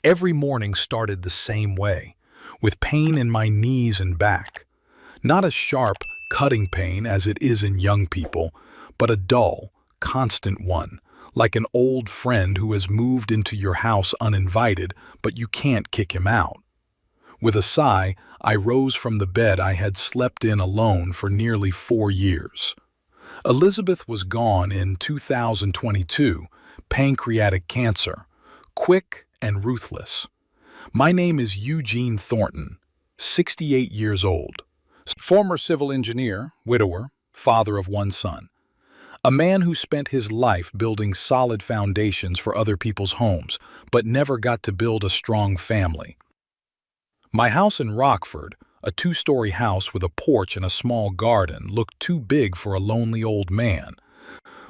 Every morning started the same way, with pain in my knees and back. Not a sharp, cutting pain as it is in young people, but a dull, constant one, like an old friend who has moved into your house uninvited, but you can't kick him out. With a sigh, I rose from the bed I had slept in alone for nearly 4 years. Elizabeth was gone in 2022, pancreatic cancer, quick and ruthless. My name is Eugene Thornton, 68 years old, former civil engineer, widower, father of 1 son. A man who spent his life building solid foundations for other people's homes, but never got to build a strong family. My house in Rockford, a 2-story house with a porch and a small garden, looked too big for a lonely old man.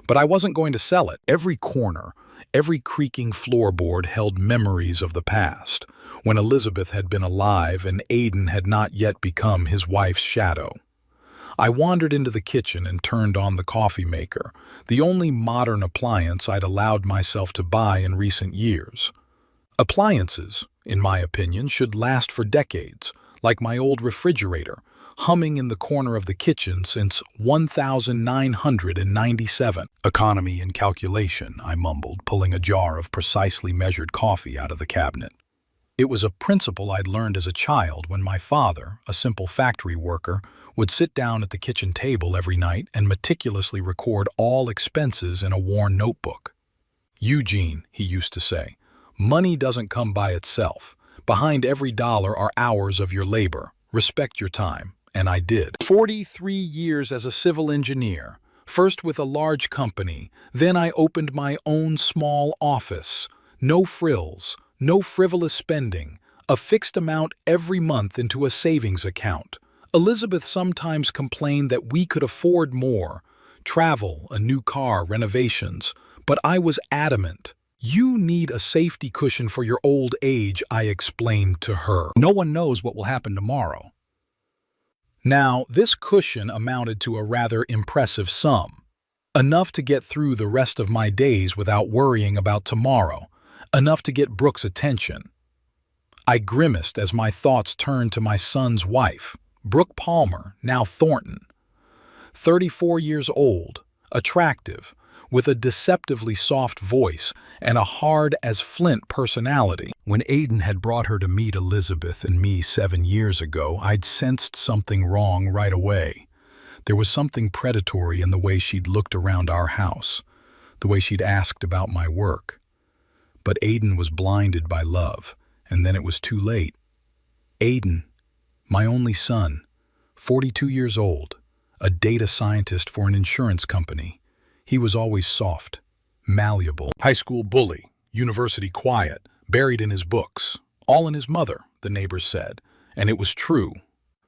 But I wasn't going to sell it. Every corner, every creaking floorboard held memories of the past, when Elizabeth had been alive and Aidan had not yet become his wife's shadow. I wandered into the kitchen and turned on the coffee maker, the only modern appliance I'd allowed myself to buy in recent years. Appliances, in my opinion, should last for decades, like my old refrigerator, humming in the corner of the kitchen since 1997. Economy and calculation, I mumbled, pulling a jar of precisely measured coffee out of the cabinet. It was a principle I'd learned as a child when my father, a simple factory worker, would sit down at the kitchen table every night and meticulously record all expenses in a worn notebook. "Eugene," he used to say, "money doesn't come by itself. Behind every dollar are hours of your labor. Respect your time." And I did. 43 years as a civil engineer, first with a large company, then I opened my own small office. No frills, no frivolous spending, a fixed amount every month into a savings account. Elizabeth sometimes complained that we could afford more, travel, a new car, renovations, but I was adamant. "You need a safety cushion for your old age," I explained to her. "No one knows what will happen tomorrow." Now, this cushion amounted to a rather impressive sum. Enough to get through the rest of my days without worrying about tomorrow. Enough to get Brooke's attention. I grimaced as my thoughts turned to my son's wife, Brooke Palmer, now Thornton. 34 years old, attractive, with a deceptively soft voice and a hard-as-flint personality. When Aidan had brought her to meet Elizabeth and me 7 years ago, I'd sensed something wrong right away. There was something predatory in the way she'd looked around our house, the way she'd asked about my work. But Aidan was blinded by love, and then it was too late. Aidan, my only son, 42 years old, a data scientist for an insurance company. He was always soft, malleable, high school bully, university quiet, buried in his books, all in his mother, the neighbors said, and it was true.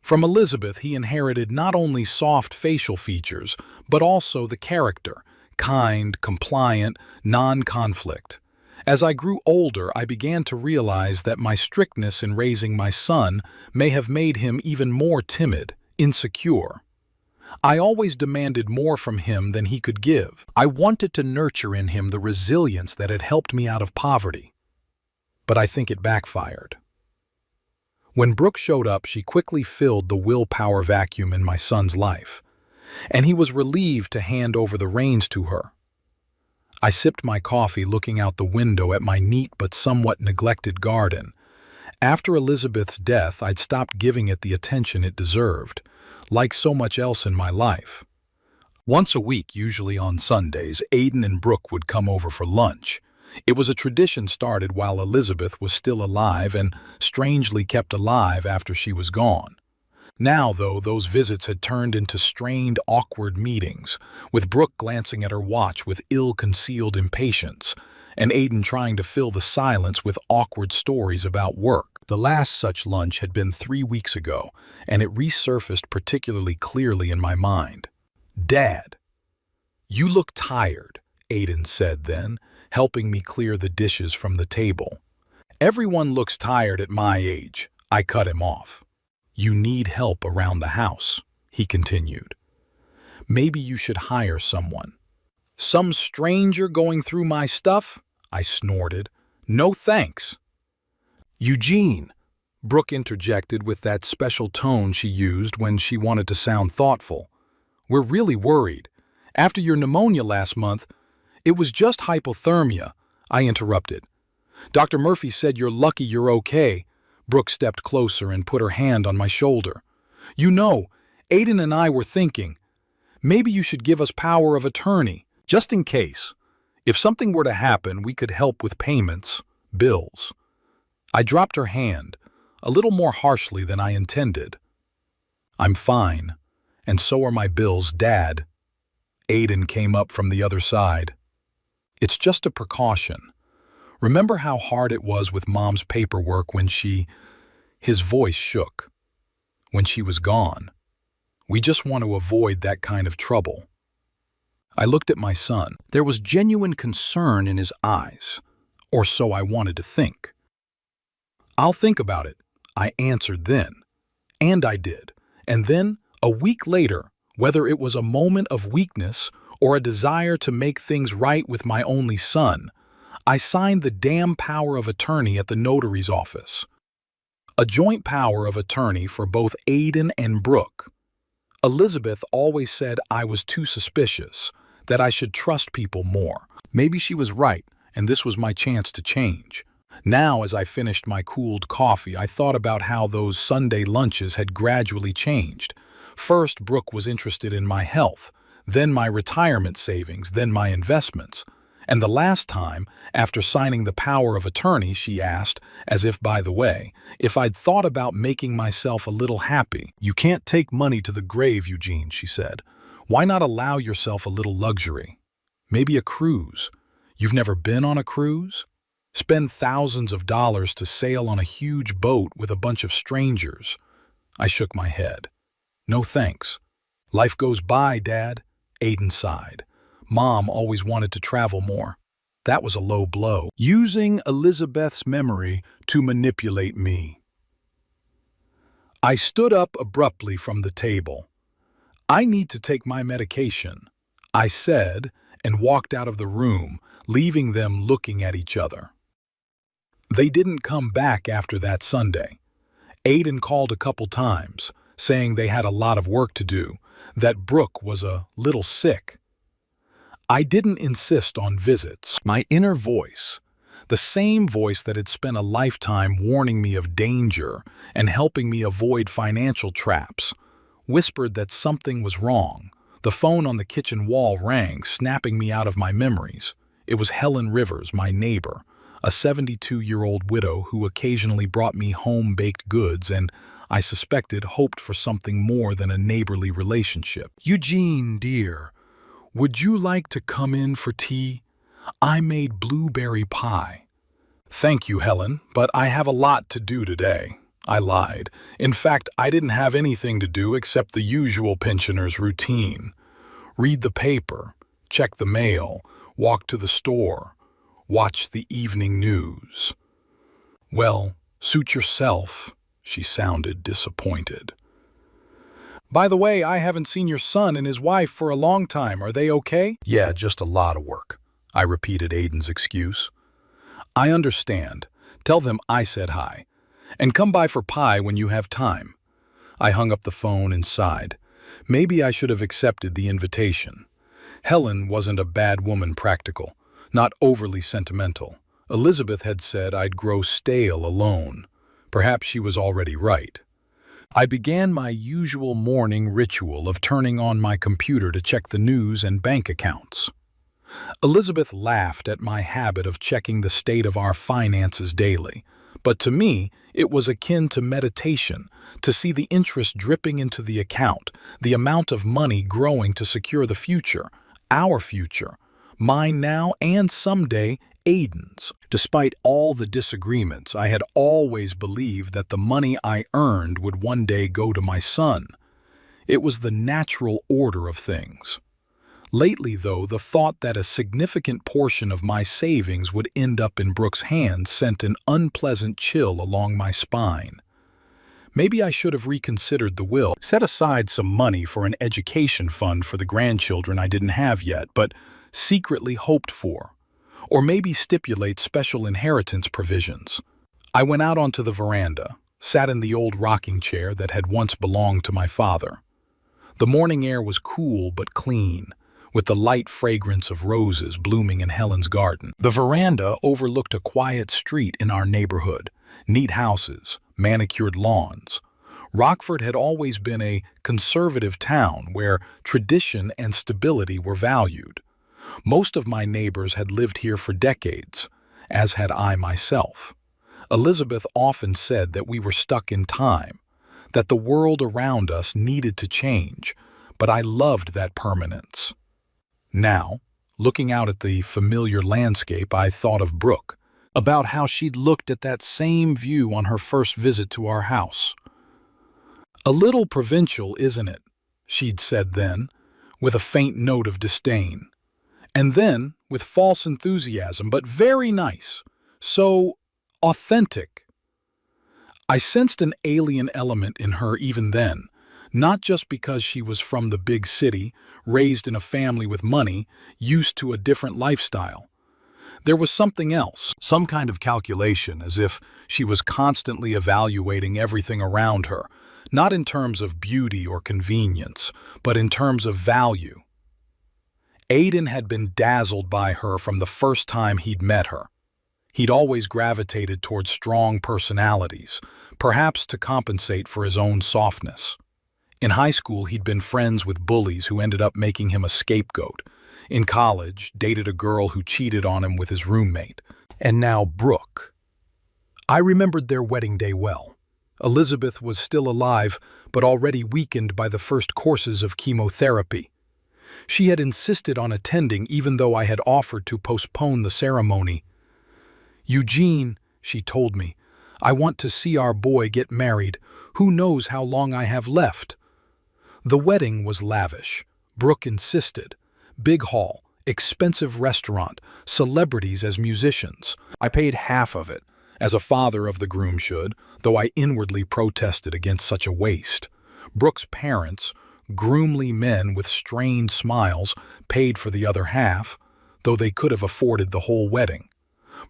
From Elizabeth, he inherited not only soft facial features, but also the character, kind, compliant, non-conflict. As I grew older, I began to realize that my strictness in raising my son may have made him even more timid, insecure. I always demanded more from him than he could give. I wanted to nurture in him the resilience that had helped me out of poverty. But I think it backfired. When Brooke showed up, she quickly filled the willpower vacuum in my son's life, and he was relieved to hand over the reins to her. I sipped my coffee looking out the window at my neat but somewhat neglected garden. After Elizabeth's death, I'd stopped giving it the attention it deserved, like so much else in my life. Once a week, usually on Sundays, Aidan and Brooke would come over for lunch. It was a tradition started while Elizabeth was still alive and strangely kept alive after she was gone. Now, though, those visits had turned into strained, awkward meetings, with Brooke glancing at her watch with ill-concealed impatience, and Aidan trying to fill the silence with awkward stories about work. The last such lunch had been 3 weeks ago, and it resurfaced particularly clearly in my mind. "Dad, you look tired," Aidan said then, helping me clear the dishes from the table. "Everyone looks tired at my age," I cut him off. "You need help around the house," he continued. "Maybe you should hire someone." "Some stranger going through my stuff?" I snorted. "No thanks." Eugene, Brooke interjected with that special tone she used when she wanted to sound thoughtful. We're really worried. After your pneumonia last month, it was just hypothermia, I interrupted. Dr. Murphy said you're lucky you're okay. Brooke stepped closer and put her hand on my shoulder. You know, Aiden and I were thinking, maybe you should give us power of attorney, just in case. If something were to happen, we could help with payments, bills. I dropped her hand, a little more harshly than I intended. I'm fine, and so are my bills, Dad. Aiden came up from the other side. It's just a precaution. Remember how hard it was with Mom's paperwork when his voice shook, when she was gone. We just want to avoid that kind of trouble. I looked at my son. There was genuine concern in his eyes, or so I wanted to think. I'll think about it, I answered then. And I did. And then, a week later, whether it was a moment of weakness or a desire to make things right with my only son, I signed the damn power of attorney at the notary's office. A joint power of attorney for both Aiden and Brooke. Elizabeth always said I was too suspicious, that I should trust people more. Maybe she was right, and this was my chance to change. Now, as I finished my cooled coffee, I thought about how those Sunday lunches had gradually changed. First, Brooke was interested in my health, then my retirement savings, then my investments. And the last time, after signing the power of attorney, she asked, as if by the way, if I'd thought about making myself a little happy. You can't take money to the grave, Eugene, she said. Why not allow yourself a little luxury? Maybe a cruise. You've never been on a cruise? Spend thousands of dollars to sail on a huge boat with a bunch of strangers. I shook my head. No thanks. Life goes by, Dad. Aiden sighed. Mom always wanted to travel more. That was a low blow. Using Elizabeth's memory to manipulate me. I stood up abruptly from the table. I need to take my medication, I said, and walked out of the room, leaving them looking at each other. They didn't come back after that Sunday. Aiden called a couple times, saying they had a lot of work to do, that Brooke was a little sick. I didn't insist on visits. My inner voice, the same voice that had spent a lifetime warning me of danger and helping me avoid financial traps, whispered that something was wrong. The phone on the kitchen wall rang, snapping me out of my memories. It was Helen Rivers, my neighbor, a 72-year-old widow who occasionally brought me home-baked goods and, I suspected, hoped for something more than a neighborly relationship. Eugene, dear, would you like to come in for tea? I made blueberry pie. Thank you, Helen, but I have a lot to do today. I lied. In fact, I didn't have anything to do except the usual pensioner's routine. Read the paper, check the mail, walk to the store, watch the evening news. Well, suit yourself, she sounded disappointed. By the way, I haven't seen your son and his wife for a long time. Are they okay? Yeah, just a lot of work, I repeated Aiden's excuse. I understand. Tell them I said hi. And come by for pie when you have time. I hung up the phone and sighed. Maybe I should have accepted the invitation. Helen wasn't a bad woman practical, not overly sentimental. Elizabeth had said I'd grow stale alone. Perhaps she was already right. I began my usual morning ritual of turning on my computer to check the news and bank accounts. Elizabeth laughed at my habit of checking the state of our finances daily, but to me, it was akin to meditation, to see the interest dripping into the account, the amount of money growing to secure the future, our future, mine now and someday Aiden's. Despite all the disagreements, I had always believed that the money I earned would one day go to my son. It was the natural order of things. Lately, though, the thought that a significant portion of my savings would end up in Brooke's hands sent an unpleasant chill along my spine. Maybe I should have reconsidered the will, set aside some money for an education fund for the grandchildren I didn't have yet, but secretly hoped for. Or maybe stipulate special inheritance provisions. I went out onto the veranda, sat in the old rocking chair that had once belonged to my father. The morning air was cool but clean, with the light fragrance of roses blooming in Helen's garden. The veranda overlooked a quiet street in our neighborhood, neat houses, manicured lawns. Rockford had always been a conservative town where tradition and stability were valued. Most of my neighbors had lived here for decades, as had I myself. Elizabeth often said that we were stuck in time, that the world around us needed to change, but I loved that permanence. Now, looking out at the familiar landscape, I thought of Brooke, about how she'd looked at that same view on her first visit to our house. "A little provincial, isn't it?" she'd said then, with a faint note of disdain. And then, with false enthusiasm, "but very nice. So authentic." I sensed an alien element in her even then, not just because she was from the big city, raised in a family with money, used to a different lifestyle. There was something else, some kind of calculation, as if she was constantly evaluating everything around her, not in terms of beauty or convenience, but in terms of value. Aidan had been dazzled by her from the first time he'd met her. He'd always gravitated towards strong personalities, perhaps to compensate for his own softness. In high school, he'd been friends with bullies who ended up making him a scapegoat. In college, dated a girl who cheated on him with his roommate. And now Brooke. I remembered their wedding day well. Elizabeth was still alive, but already weakened by the first courses of chemotherapy. She had insisted on attending even though I had offered to postpone the ceremony. "Eugene," she told me, "I want to see our boy get married. Who knows how long I have left?" The wedding was lavish. Brooke insisted. Big hall, expensive restaurant, celebrities as musicians. I paid half of it, as a father of the groom should, though I inwardly protested against such a waste. Brooke's parents, groomly men with strained smiles, paid for the other half, though they could have afforded the whole wedding.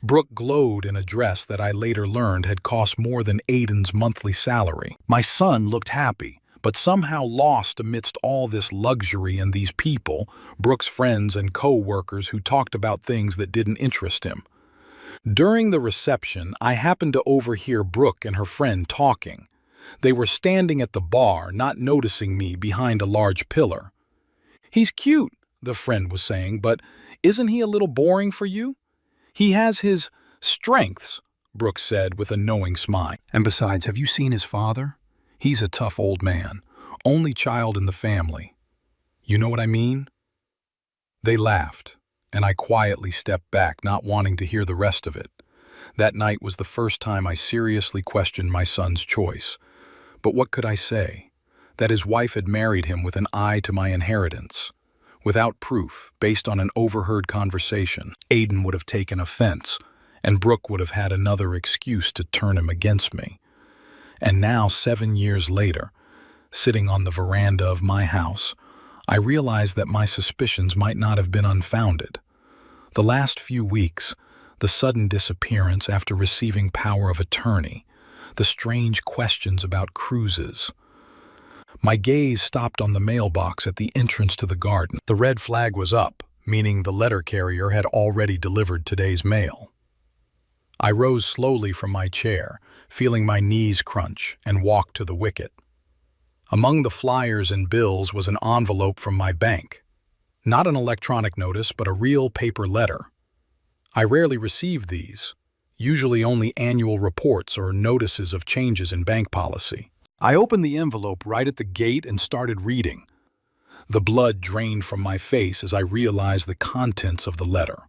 Brooke glowed in a dress that I later learned had cost more than Aidan's monthly salary. My son looked happy, but somehow lost amidst all this luxury and these people, Brooke's friends and co-workers who talked about things that didn't interest him. During the reception, I happened to overhear Brooke and her friend talking. They were standing at the bar, not noticing me behind a large pillar. "He's cute," the friend was saying, "but isn't he a little boring for you?" "He has his strengths," Brooke said with a knowing smile. "And besides, have you seen his father? He's a tough old man, only child in the family. You know what I mean?" They laughed, and I quietly stepped back, not wanting to hear the rest of it. That night was the first time I seriously questioned my son's choice. But what could I say? That his wife had married him with an eye to my inheritance. Without proof, based on an overheard conversation, Aidan would have taken offense, and Brooke would have had another excuse to turn him against me. And now, 7 years later, sitting on the veranda of my house, I realized that my suspicions might not have been unfounded. The last few weeks, the sudden disappearance after receiving power of attorney, the strange questions about cruises. My gaze stopped on the mailbox at the entrance to the garden. The red flag was up, meaning the letter carrier had already delivered today's mail. I rose slowly from my chair, feeling my knees crunch, and walked to the wicket. Among the flyers and bills was an envelope from my bank. Not an electronic notice, but a real paper letter. I rarely received these, usually only annual reports or notices of changes in bank policy. I opened the envelope right at the gate and started reading. The blood drained from my face as I realized the contents of the letter.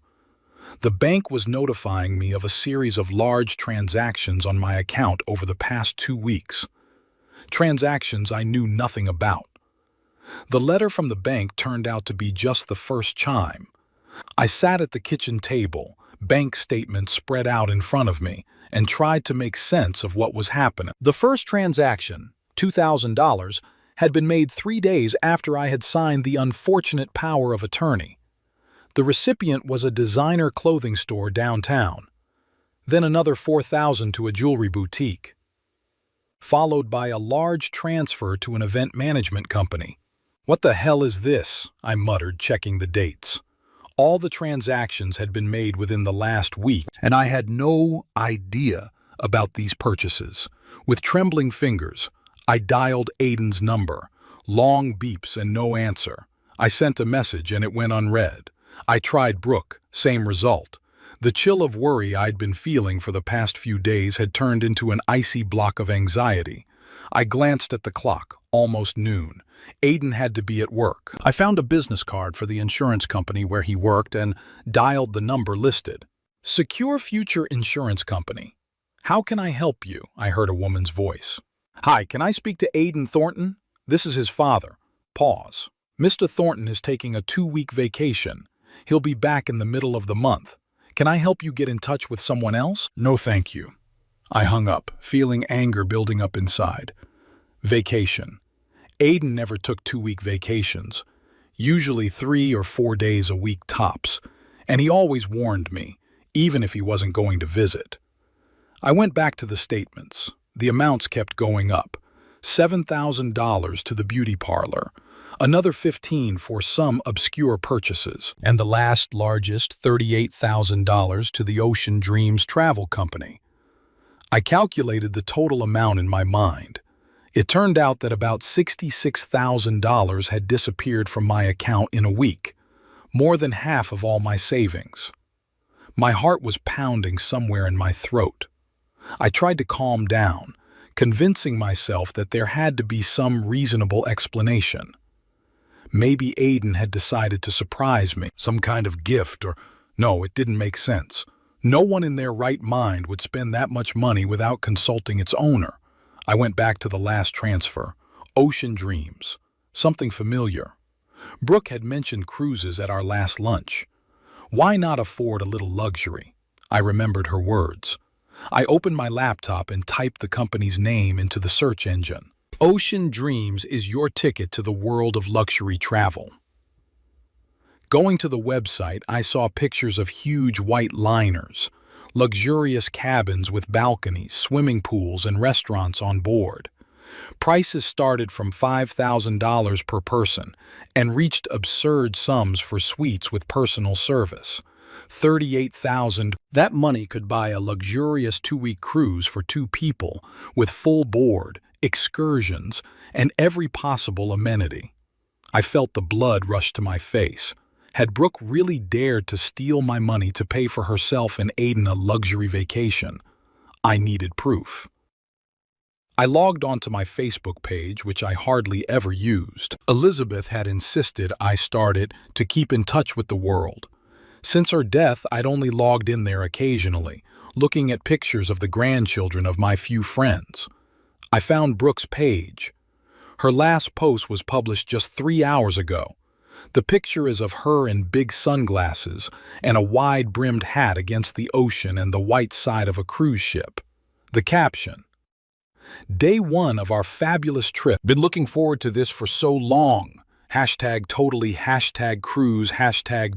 The bank was notifying me of a series of large transactions on my account over the past 2 weeks. Transactions I knew nothing about. The letter from the bank turned out to be just the first chime. I sat at the kitchen table, bank statements spread out in front of me, and tried to make sense of what was happening. The first transaction, $2,000, had been made 3 days after I had signed the unfortunate power of attorney. The recipient was a designer clothing store downtown. then another $4,000 to a jewelry boutique, followed by a large transfer to an event management company. "What the hell is this?" I muttered, checking the dates. All the transactions had been made within the last week, and I had no idea about these purchases. With trembling fingers, I dialed Aiden's number. Long beeps and no answer. I sent a message and it went unread. I tried Brooke, same result. The chill of worry I'd been feeling for the past few days had turned into an icy block of anxiety. I glanced at the clock, almost noon. Aiden had to be at work. I found a business card for the insurance company where he worked and dialed the number listed. "Secure Future Insurance Company. How can I help you?" I heard a woman's voice. "Hi, can I speak to Aiden Thornton? This is his father." Pause. "Mr. Thornton is taking a 2-week vacation. He'll be back in the middle of the month. Can I help you get in touch with someone else?" "No, thank you." I hung up, feeling anger building up inside. Vacation. Aiden never took 2-week vacations, usually 3 or 4 days a week tops, and he always warned me, even if he wasn't going to visit. I went back to the statements. The amounts kept going up. $7,000 to the beauty parlor, another $15,000 for some obscure purchases, and the last largest, $38,000 to the Ocean Dreams travel company. I calculated the total amount in my mind. It turned out that about $66,000 had disappeared from my account in a week, more than half of all my savings. My heart was pounding somewhere in my throat. I tried to calm down, convincing myself that there had to be some reasonable explanation. Maybe Aiden had decided to surprise me, some kind of gift, or no, it didn't make sense. No one in their right mind would spend that much money without consulting its owner. I went back to the last transfer, Ocean Dreams, something familiar. Brooke had mentioned cruises at our last lunch. Why not afford a little luxury? I remembered her words. I opened my laptop and typed the company's name into the search engine. Ocean Dreams is your ticket to the world of luxury travel. Going to the website, I saw pictures of huge white liners, luxurious cabins with balconies, swimming pools, and restaurants on board. Prices started from $5,000 per person and reached absurd sums for suites with personal service. $38,000. That money could buy a luxurious 2-week cruise for 2 people with full board, excursions, and every possible amenity. I felt the blood rush to my face. Had Brooke really dared to steal my money to pay for herself and Aiden a luxury vacation? I needed proof. I logged onto my Facebook page, which I hardly ever used. Elizabeth had insisted I start it to keep in touch with the world. Since her death, I'd only logged in there occasionally, looking at pictures of the grandchildren of my few friends. I found Brooke's page. Her last post was published just 3 hours ago. The picture is of her in big sunglasses and a wide-brimmed hat against the ocean and the white side of a cruise ship. The caption: "Day 1 of our fabulous trip. Been looking forward to this for so long. #totally, #cruise,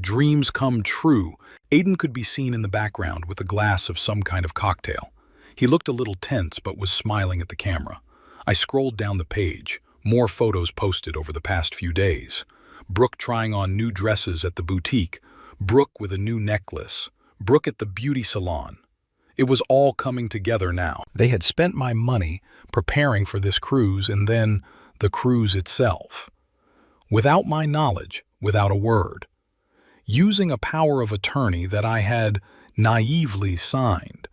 #dreams come true." Aiden could be seen in the background with a glass of some kind of cocktail. He looked a little tense but was smiling at the camera. I scrolled down the page, more photos posted over the past few days. Brooke trying on new dresses at the boutique, Brooke with a new necklace, Brooke at the beauty salon. It was all coming together now. They had spent my money preparing for this cruise and then the cruise itself. Without my knowledge, without a word. Using a power of attorney that I had naively signed.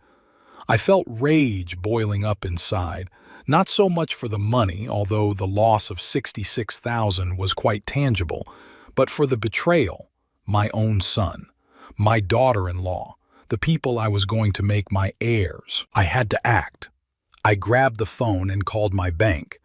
I felt rage boiling up inside, not so much for the money, although the loss of $66,000 was quite tangible, but for the betrayal, my own son, my daughter-in-law, the people I was going to make my heirs. I had to act. I grabbed the phone and called my bank.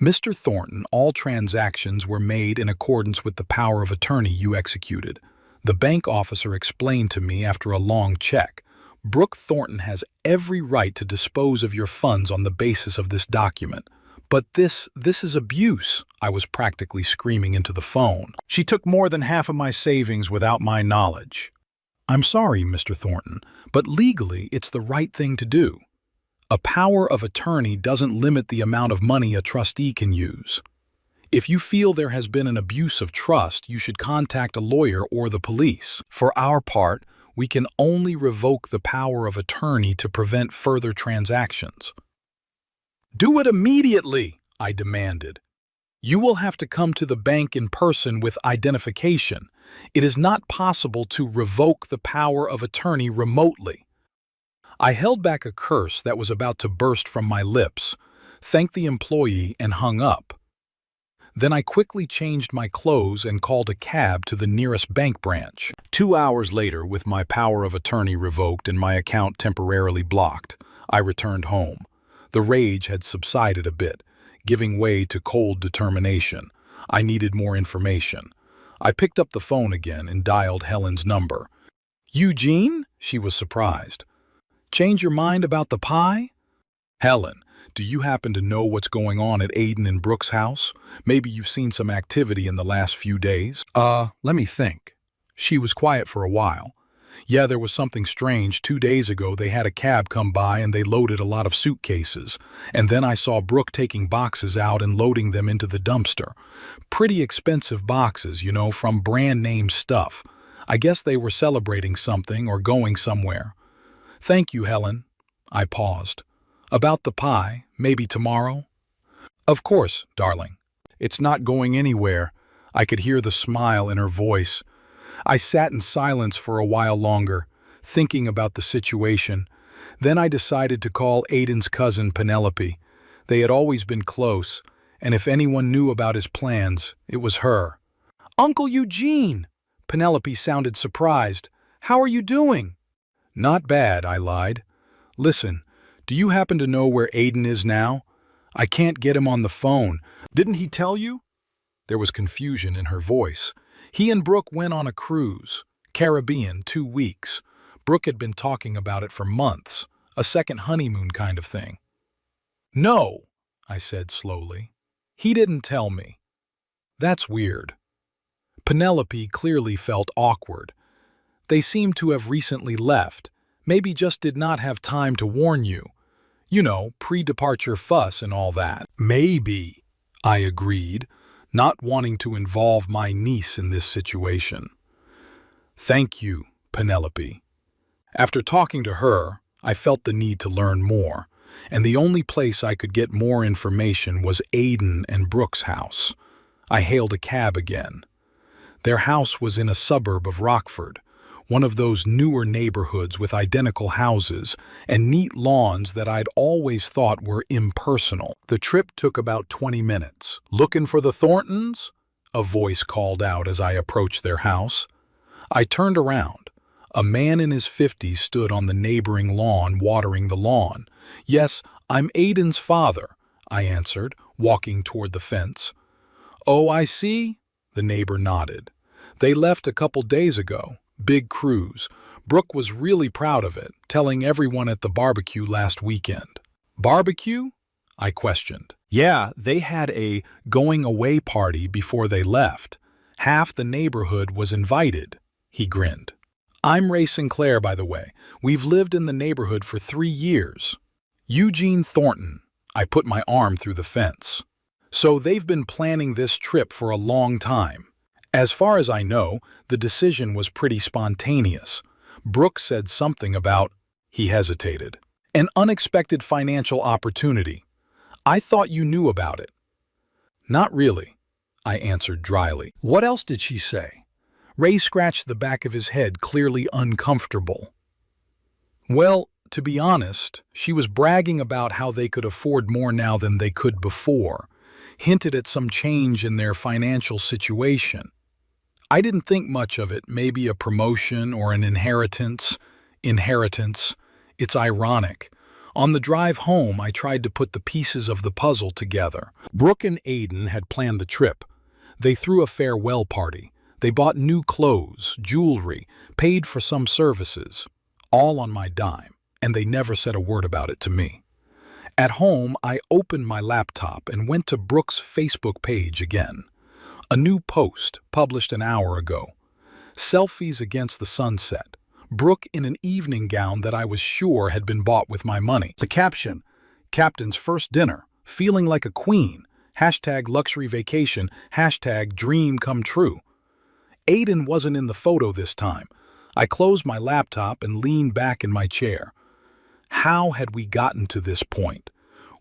"Mr. Thornton, all transactions were made in accordance with the power of attorney you executed." The bank officer explained to me after a long check. "Brooke Thornton has every right to dispose of your funds on the basis of this document. But this is abuse." I was practically screaming into the phone. "She took more than half of my savings without my knowledge." I'm sorry, Mr. Thornton, but legally it's the right thing to do. A power of attorney doesn't limit the amount of money a trustee can use. If you feel there has been an abuse of trust, you should contact a lawyer or the police. For our part, we can only revoke the power of attorney to prevent further transactions. Do it immediately, I demanded. You will have to come to the bank in person with identification. It is not possible to revoke the power of attorney remotely. I held back a curse that was about to burst from my lips, thanked the employee, and hung up. Then I quickly changed my clothes and called a cab to the nearest bank branch. 2 hours later, with my power of attorney revoked and my account temporarily blocked, I returned home. The rage had subsided a bit, giving way to cold determination. I needed more information. I picked up the phone again and dialed Helen's number. Eugene? She was surprised. Change your mind about the pie? Helen, do you happen to know what's going on at Aiden and Brooke's house? Maybe you've seen some activity in the last few days? Let me think. She was quiet for a while. Yeah, there was something strange. 2 days ago, they had a cab come by and they loaded a lot of suitcases. And then I saw Brooke taking boxes out and loading them into the dumpster. Pretty expensive boxes, you know, from brand name stuff. I guess they were celebrating something or going somewhere. Thank you, Helen. I paused. About the pie, maybe tomorrow? Of course, darling. It's not going anywhere. I could hear the smile in her voice. I sat in silence for a while longer, thinking about the situation. Then I decided to call Aiden's cousin Penelope. They had always been close, and if anyone knew about his plans, it was her. Uncle Eugene! Penelope sounded surprised. How are you doing? Not bad, I lied. Listen, do you happen to know where Aiden is now? I can't get him on the phone. Didn't he tell you? There was confusion in her voice. He and Brooke went on a cruise, Caribbean, 2 weeks. Brooke had been talking about it for months, a second honeymoon kind of thing. No, I said slowly. He didn't tell me. That's weird. Penelope clearly felt awkward. They seemed to have recently left, maybe just did not have time to warn you. You know, pre-departure fuss and all that. Maybe, I agreed, not wanting to involve my niece in this situation. Thank you, Penelope. After talking to her, I felt the need to learn more, and the only place I could get more information was Aiden and Brooke's house. I hailed a cab again. Their house was in a suburb of Rockford, one of those newer neighborhoods with identical houses and neat lawns that I'd always thought were impersonal. The trip took about 20 minutes. Looking for the Thorntons? A voice called out as I approached their house. I turned around. A man in his 50s stood on the neighboring lawn watering the lawn. Yes, I'm Aiden's father, I answered, walking toward the fence. Oh, I see, the neighbor nodded. They left a couple days ago. Big cruise. Brooke was really proud of it, telling everyone at the barbecue last weekend. Barbecue? I questioned. Yeah, they had a going-away party before they left. Half the neighborhood was invited. He grinned. I'm Ray Sinclair, by the way. We've lived in the neighborhood for 3 years. Eugene Thornton. I put my arm through the fence. So they've been planning this trip for a long time. As far as I know, the decision was pretty spontaneous. Brooke said something about, he hesitated, an unexpected financial opportunity. I thought you knew about it. Not really, I answered dryly. What else did she say? Ray scratched the back of his head, clearly uncomfortable. Well, to be honest, she was bragging about how they could afford more now than they could before, hinted at some change in their financial situation. I didn't think much of it, maybe a promotion or an inheritance. It's ironic. On the drive home, I tried to put the pieces of the puzzle together. Brooke and Aiden had planned the trip. They threw a farewell party. They bought new clothes, jewelry, paid for some services, all on my dime, and they never said a word about it to me. At home, I opened my laptop and went to Brooke's Facebook page again. A new post published an hour ago. Selfies against the sunset. Brooke in an evening gown that I was sure had been bought with my money. The caption, "Captain's first dinner, feeling like a queen, hashtag luxury vacation, hashtag dream come true." Aiden wasn't in the photo this time. I closed my laptop and leaned back in my chair. How had we gotten to this point?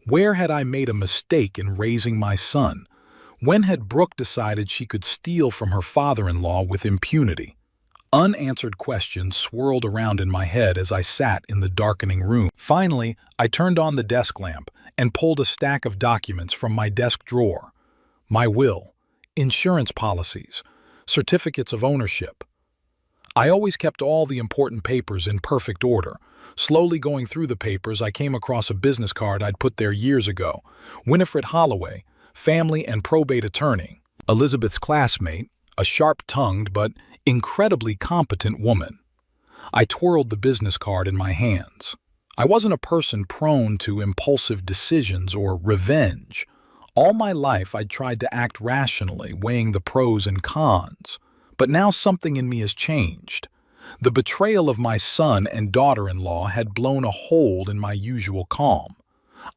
Where had I made a mistake in raising my son? When had Brooke decided she could steal from her father-in-law with impunity? Unanswered questions swirled around in my head as I sat in the darkening room. Finally, I turned on the desk lamp and pulled a stack of documents from my desk drawer. My will, insurance policies, certificates of ownership. I always kept all the important papers in perfect order. Slowly going through the papers, I came across a business card I'd put there years ago. Winifred Holloway, family and probate attorney. Elizabeth's classmate, a sharp-tongued but incredibly competent woman. I twirled the business card in my hands. I wasn't a person prone to impulsive decisions or revenge. All my life I'd tried to act rationally, weighing the pros and cons. But now something in me has changed. The betrayal of my son and daughter-in-law had blown a hole in my usual calm.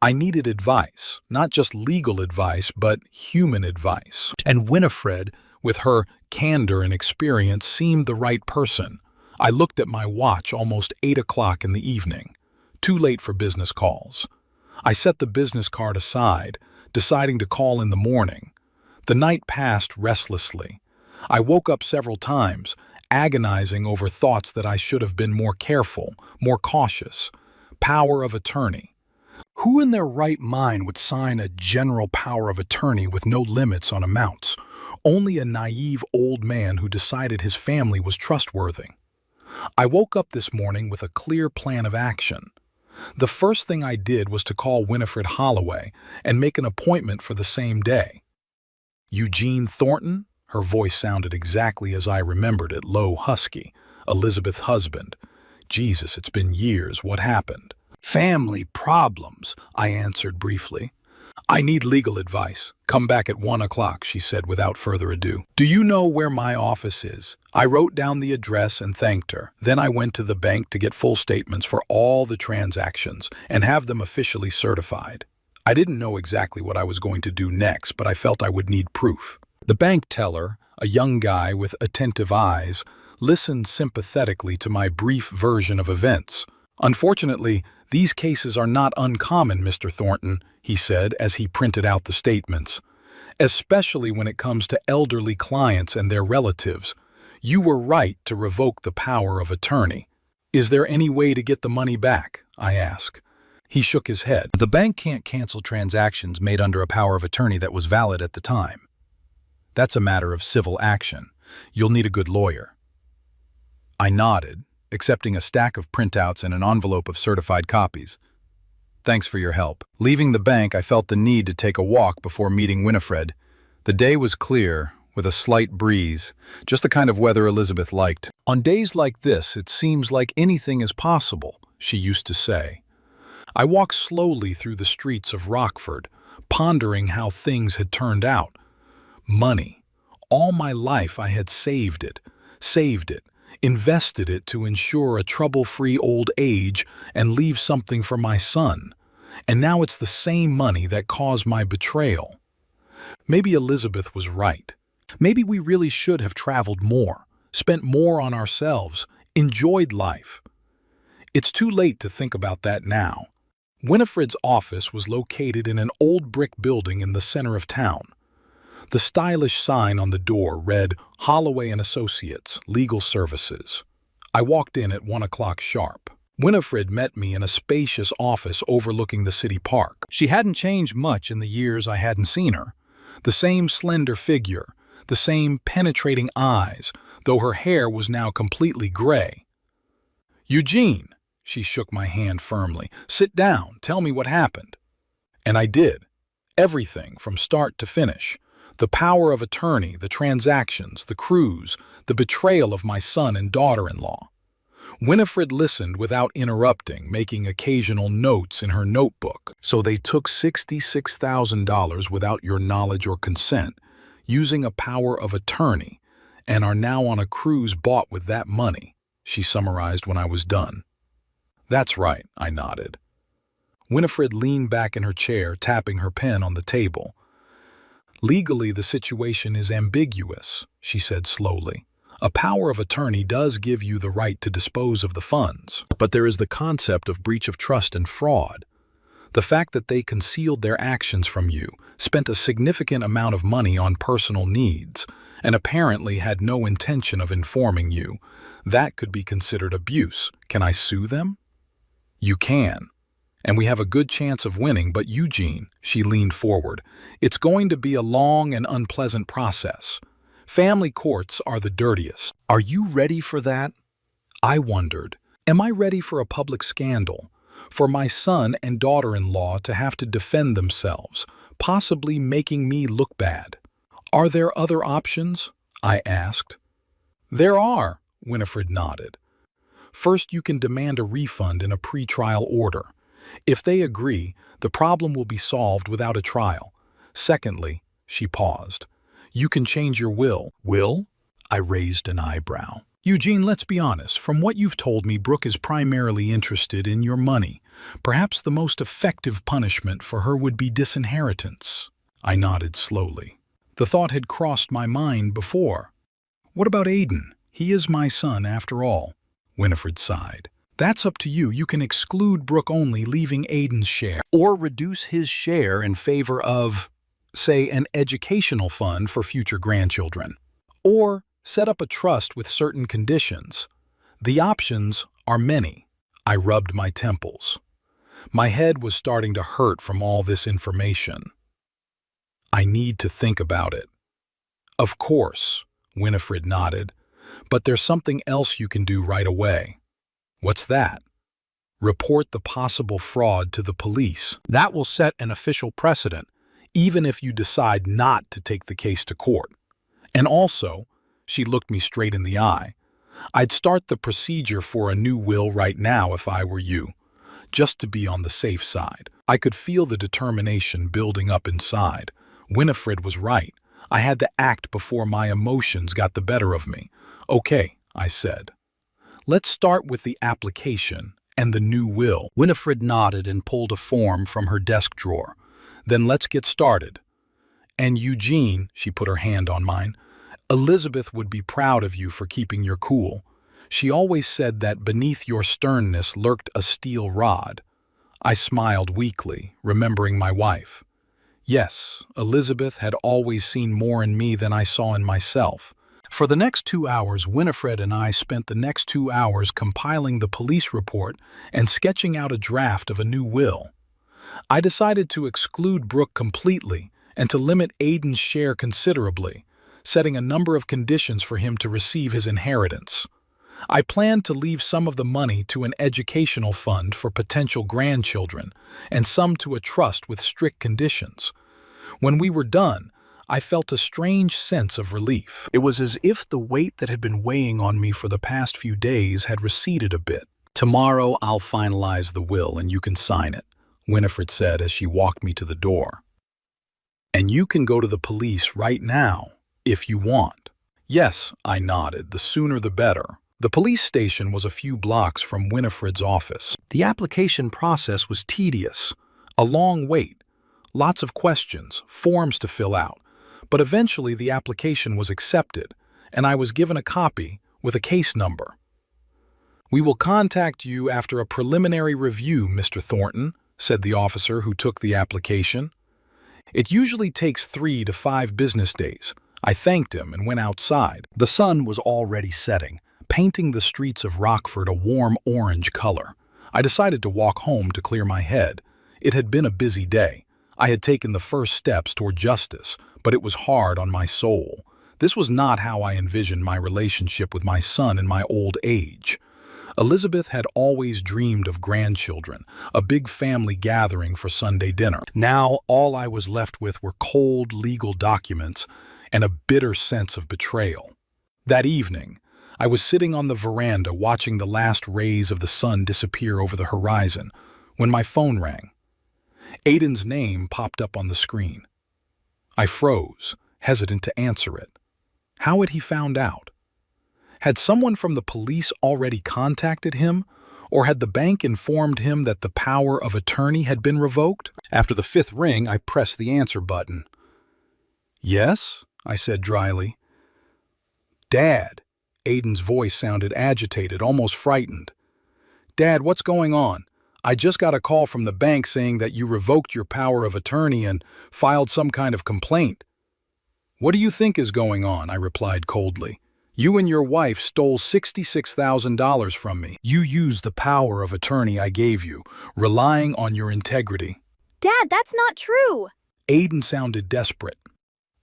I needed advice, not just legal advice, but human advice. And Winifred, with her candor and experience, seemed the right person. I looked at my watch, almost 8 o'clock in the evening. Too late for business calls. I set the business card aside, deciding to call in the morning. The night passed restlessly. I woke up several times, agonizing over thoughts that I should have been more careful, more cautious. Power of attorney. Who in their right mind would sign a general power of attorney with no limits on amounts? Only a naive old man who decided his family was trustworthy. I woke up this morning with a clear plan of action. The first thing I did was to call Winifred Holloway and make an appointment for the same day. Eugene Thornton? Her voice sounded exactly as I remembered it, low, husky. Elizabeth's husband. Jesus, it's been years. What happened? Family problems, I answered briefly. I need legal advice. Come back at 1 o'clock, she said without further ado. Do you know where my office is? I wrote down the address and thanked her. Then I went to the bank to get full statements for all the transactions and have them officially certified. I didn't know exactly what I was going to do next, but I felt I would need proof. The bank teller, a young guy with attentive eyes, listened sympathetically to my brief version of events. Unfortunately, these cases are not uncommon, Mr. Thornton, he said as he printed out the statements. Especially when it comes to elderly clients and their relatives. You were right to revoke the power of attorney. Is there any way to get the money back? I asked. He shook his head. The bank can't cancel transactions made under a power of attorney that was valid at the time. That's a matter of civil action. You'll need a good lawyer. I nodded, accepting a stack of printouts and an envelope of certified copies. Thanks for your help. Leaving the bank, I felt the need to take a walk before meeting Winifred. The day was clear, with a slight breeze, just the kind of weather Elizabeth liked. On days like this, it seems like anything is possible, she used to say. I walked slowly through the streets of Rockford, pondering how things had turned out. Money. All my life I had saved it, invested it to ensure a trouble-free old age and leave something for my son. And now it's the same money that caused my betrayal. Maybe Elizabeth was right. Maybe we really should have traveled more, spent more on ourselves, enjoyed life. It's too late to think about that now. Winifred's office was located in an old brick building in the center of town. The stylish sign on the door read, Holloway & Associates, Legal Services. I walked in at 1 o'clock sharp. Winifred met me in a spacious office overlooking the city park. She hadn't changed much in the years I hadn't seen her. The same slender figure, the same penetrating eyes, though her hair was now completely gray. Eugene, she shook my hand firmly. Sit down, tell me what happened. And I did. Everything from start to finish. The power of attorney, the transactions, the cruise, the betrayal of my son and daughter-in-law. Winifred listened without interrupting, making occasional notes in her notebook. So they took $66,000 without your knowledge or consent, using a power of attorney, and are now on a cruise bought with that money. she summarized when I was done. That's right, I nodded. Winifred leaned back in her chair, tapping her pen on the table. Legally, the situation is ambiguous, she said slowly. A power of attorney does give you the right to dispose of the funds. But there is the concept of breach of trust and fraud. The fact that they concealed their actions from you, spent a significant amount of money on personal needs, and apparently had no intention of informing you, that could be considered abuse. Can I sue them? You can. And we have a good chance of winning, but Eugene, she leaned forward, it's going to be a long and unpleasant process. Family courts are the dirtiest. Are you ready for that? I wondered, am I ready for a public scandal? For my son and daughter-in-law to have to defend themselves, possibly making me look bad? Are there other options? I asked. There are, Winifred nodded. First, you can demand a refund in a pre-trial order. If they agree, the problem will be solved without a trial. Secondly, she paused, you can change your will. Will? I raised an eyebrow. Eugene, let's be honest. From what you've told me, Brooke is primarily interested in your money. Perhaps the most effective punishment for her would be disinheritance. I nodded slowly. The thought had crossed my mind before. What about Aiden? He is my son, after all. Winifred sighed. That's up to you. You can exclude Brooke only, leaving Aiden's share. Or reduce his share in favor of, say, an educational fund for future grandchildren. Or set up a trust with certain conditions. The options are many. I rubbed my temples. My head was starting to hurt from all this information. I need to think about it. Of course, Winifred nodded, but there's something else you can do right away. What's that? Report the possible fraud to the police. That will set an official precedent, even if you decide not to take the case to court. And also, she looked me straight in the eye, I'd start the procedure for a new will right now if I were you, just to be on the safe side. I could feel the determination building up inside. Winifred was right. I had to act before my emotions got the better of me. Okay, I said. Let's start with the application and the new will. Winifred nodded and pulled a form from her desk drawer. Then let's get started. And Eugene, she put her hand on mine, Elizabeth would be proud of you for keeping your cool. She always said that beneath your sternness lurked a steel rod. I smiled weakly, remembering my wife. Yes, Elizabeth had always seen more in me than I saw in myself. For the next 2 hours, Winifred and I spent the next 2 hours compiling the police report and sketching out a draft of a new will. I decided to exclude Brooke completely and to limit Aiden's share considerably, setting a number of conditions for him to receive his inheritance. I planned to leave some of the money to an educational fund for potential grandchildren and some to a trust with strict conditions. When we were done, I felt a strange sense of relief. It was as if the weight that had been weighing on me for the past few days had receded a bit. Tomorrow I'll finalize the will and you can sign it, Winifred said as she walked me to the door. And you can go to the police right now, if you want. Yes, I nodded, the sooner the better. The police station was a few blocks from Winifred's office. The application process was tedious. A long wait, lots of questions, forms to fill out. But eventually the application was accepted, and I was given a copy with a case number. We will contact you after a preliminary review, Mr. Thornton, said the officer who took the application. It usually takes 3 to 5 business days. I thanked him and went outside. The sun was already setting, painting the streets of Rockford a warm orange color. I decided to walk home to clear my head. It had been a busy day. I had taken the first steps toward justice, but it was hard on my soul. This was not how I envisioned my relationship with my son in my old age. Elizabeth had always dreamed of grandchildren, a big family gathering for Sunday dinner. Now all I was left with were cold legal documents and a bitter sense of betrayal. That evening, I was sitting on the veranda watching the last rays of the sun disappear over the horizon when my phone rang. Aiden's name popped up on the screen. I froze, hesitant to answer it. How had he found out? Had someone from the police already contacted him? Or had the bank informed him that the power of attorney had been revoked? After the fifth ring, I pressed the answer button. Yes, I said dryly. Dad. Aiden's voice sounded agitated, almost frightened. Dad, what's going on? I just got a call from the bank saying that you revoked your power of attorney and filed some kind of complaint. What do you think is going on? I replied coldly. You and your wife stole $66,000 from me. You used the power of attorney I gave you, relying on your integrity. Dad, that's not true. Aiden sounded desperate.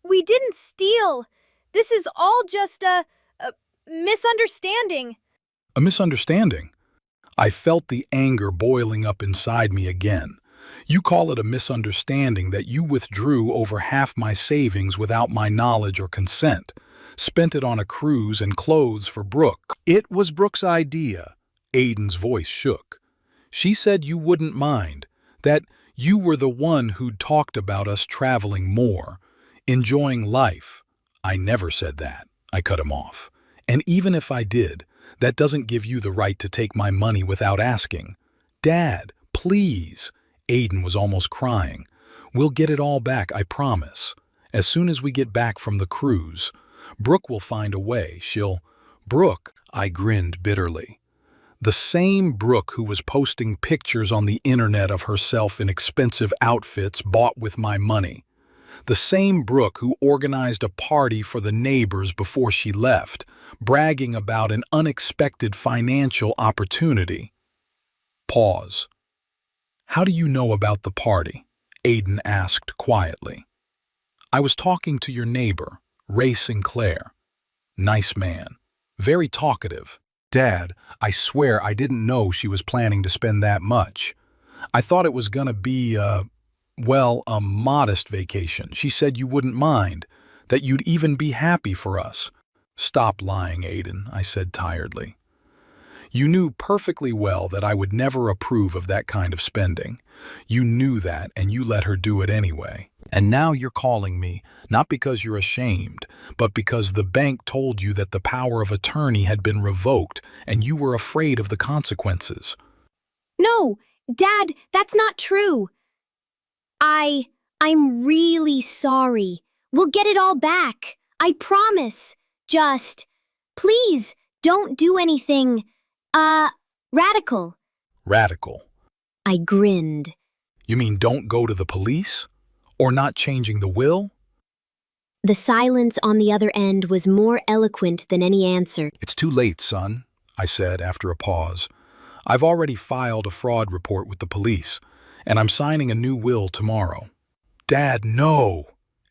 We didn't steal. This is all just a misunderstanding. A misunderstanding? I felt the anger boiling up inside me again. You call it a misunderstanding that you withdrew over half my savings without my knowledge or consent, spent it on a cruise and clothes for Brooke. It was Brooke's idea. Aiden's voice shook. She said you wouldn't mind, that you were the one who'd talked about us traveling more, enjoying life. I never said that. I cut him off. And even if I did, that doesn't give you the right to take my money without asking. Dad, please. Aiden was almost crying. We'll get it all back, I promise. As soon as we get back from the cruise, Brooke will find a way. Brooke, I grinned bitterly. The same Brooke who was posting pictures on the internet of herself in expensive outfits bought with my money. The same Brooke who organized a party for the neighbors before she left, bragging about an unexpected financial opportunity. Pause. How do you know about the party? Aiden asked quietly. I was talking to your neighbor, Ray Sinclair. Nice man. Very talkative. Dad, I swear I didn't know she was planning to spend that much. I thought it was gonna be, a modest vacation. She said you wouldn't mind, that you'd even be happy for us. Stop lying, Aiden, I said tiredly. You knew perfectly well that I would never approve of that kind of spending. You knew that, and you let her do it anyway. And now you're calling me, not because you're ashamed, but because the bank told you that the power of attorney had been revoked, and you were afraid of the consequences. No, Dad, that's not true. I'm really sorry. We'll get it all back. I promise. Just, please, don't do anything, radical. Radical? I grinned. You mean don't go to the police? Or not changing the will? The silence on the other end was more eloquent than any answer. It's too late, son, I said after a pause. I've already filed a fraud report with the police, and I'm signing a new will tomorrow. Dad, no!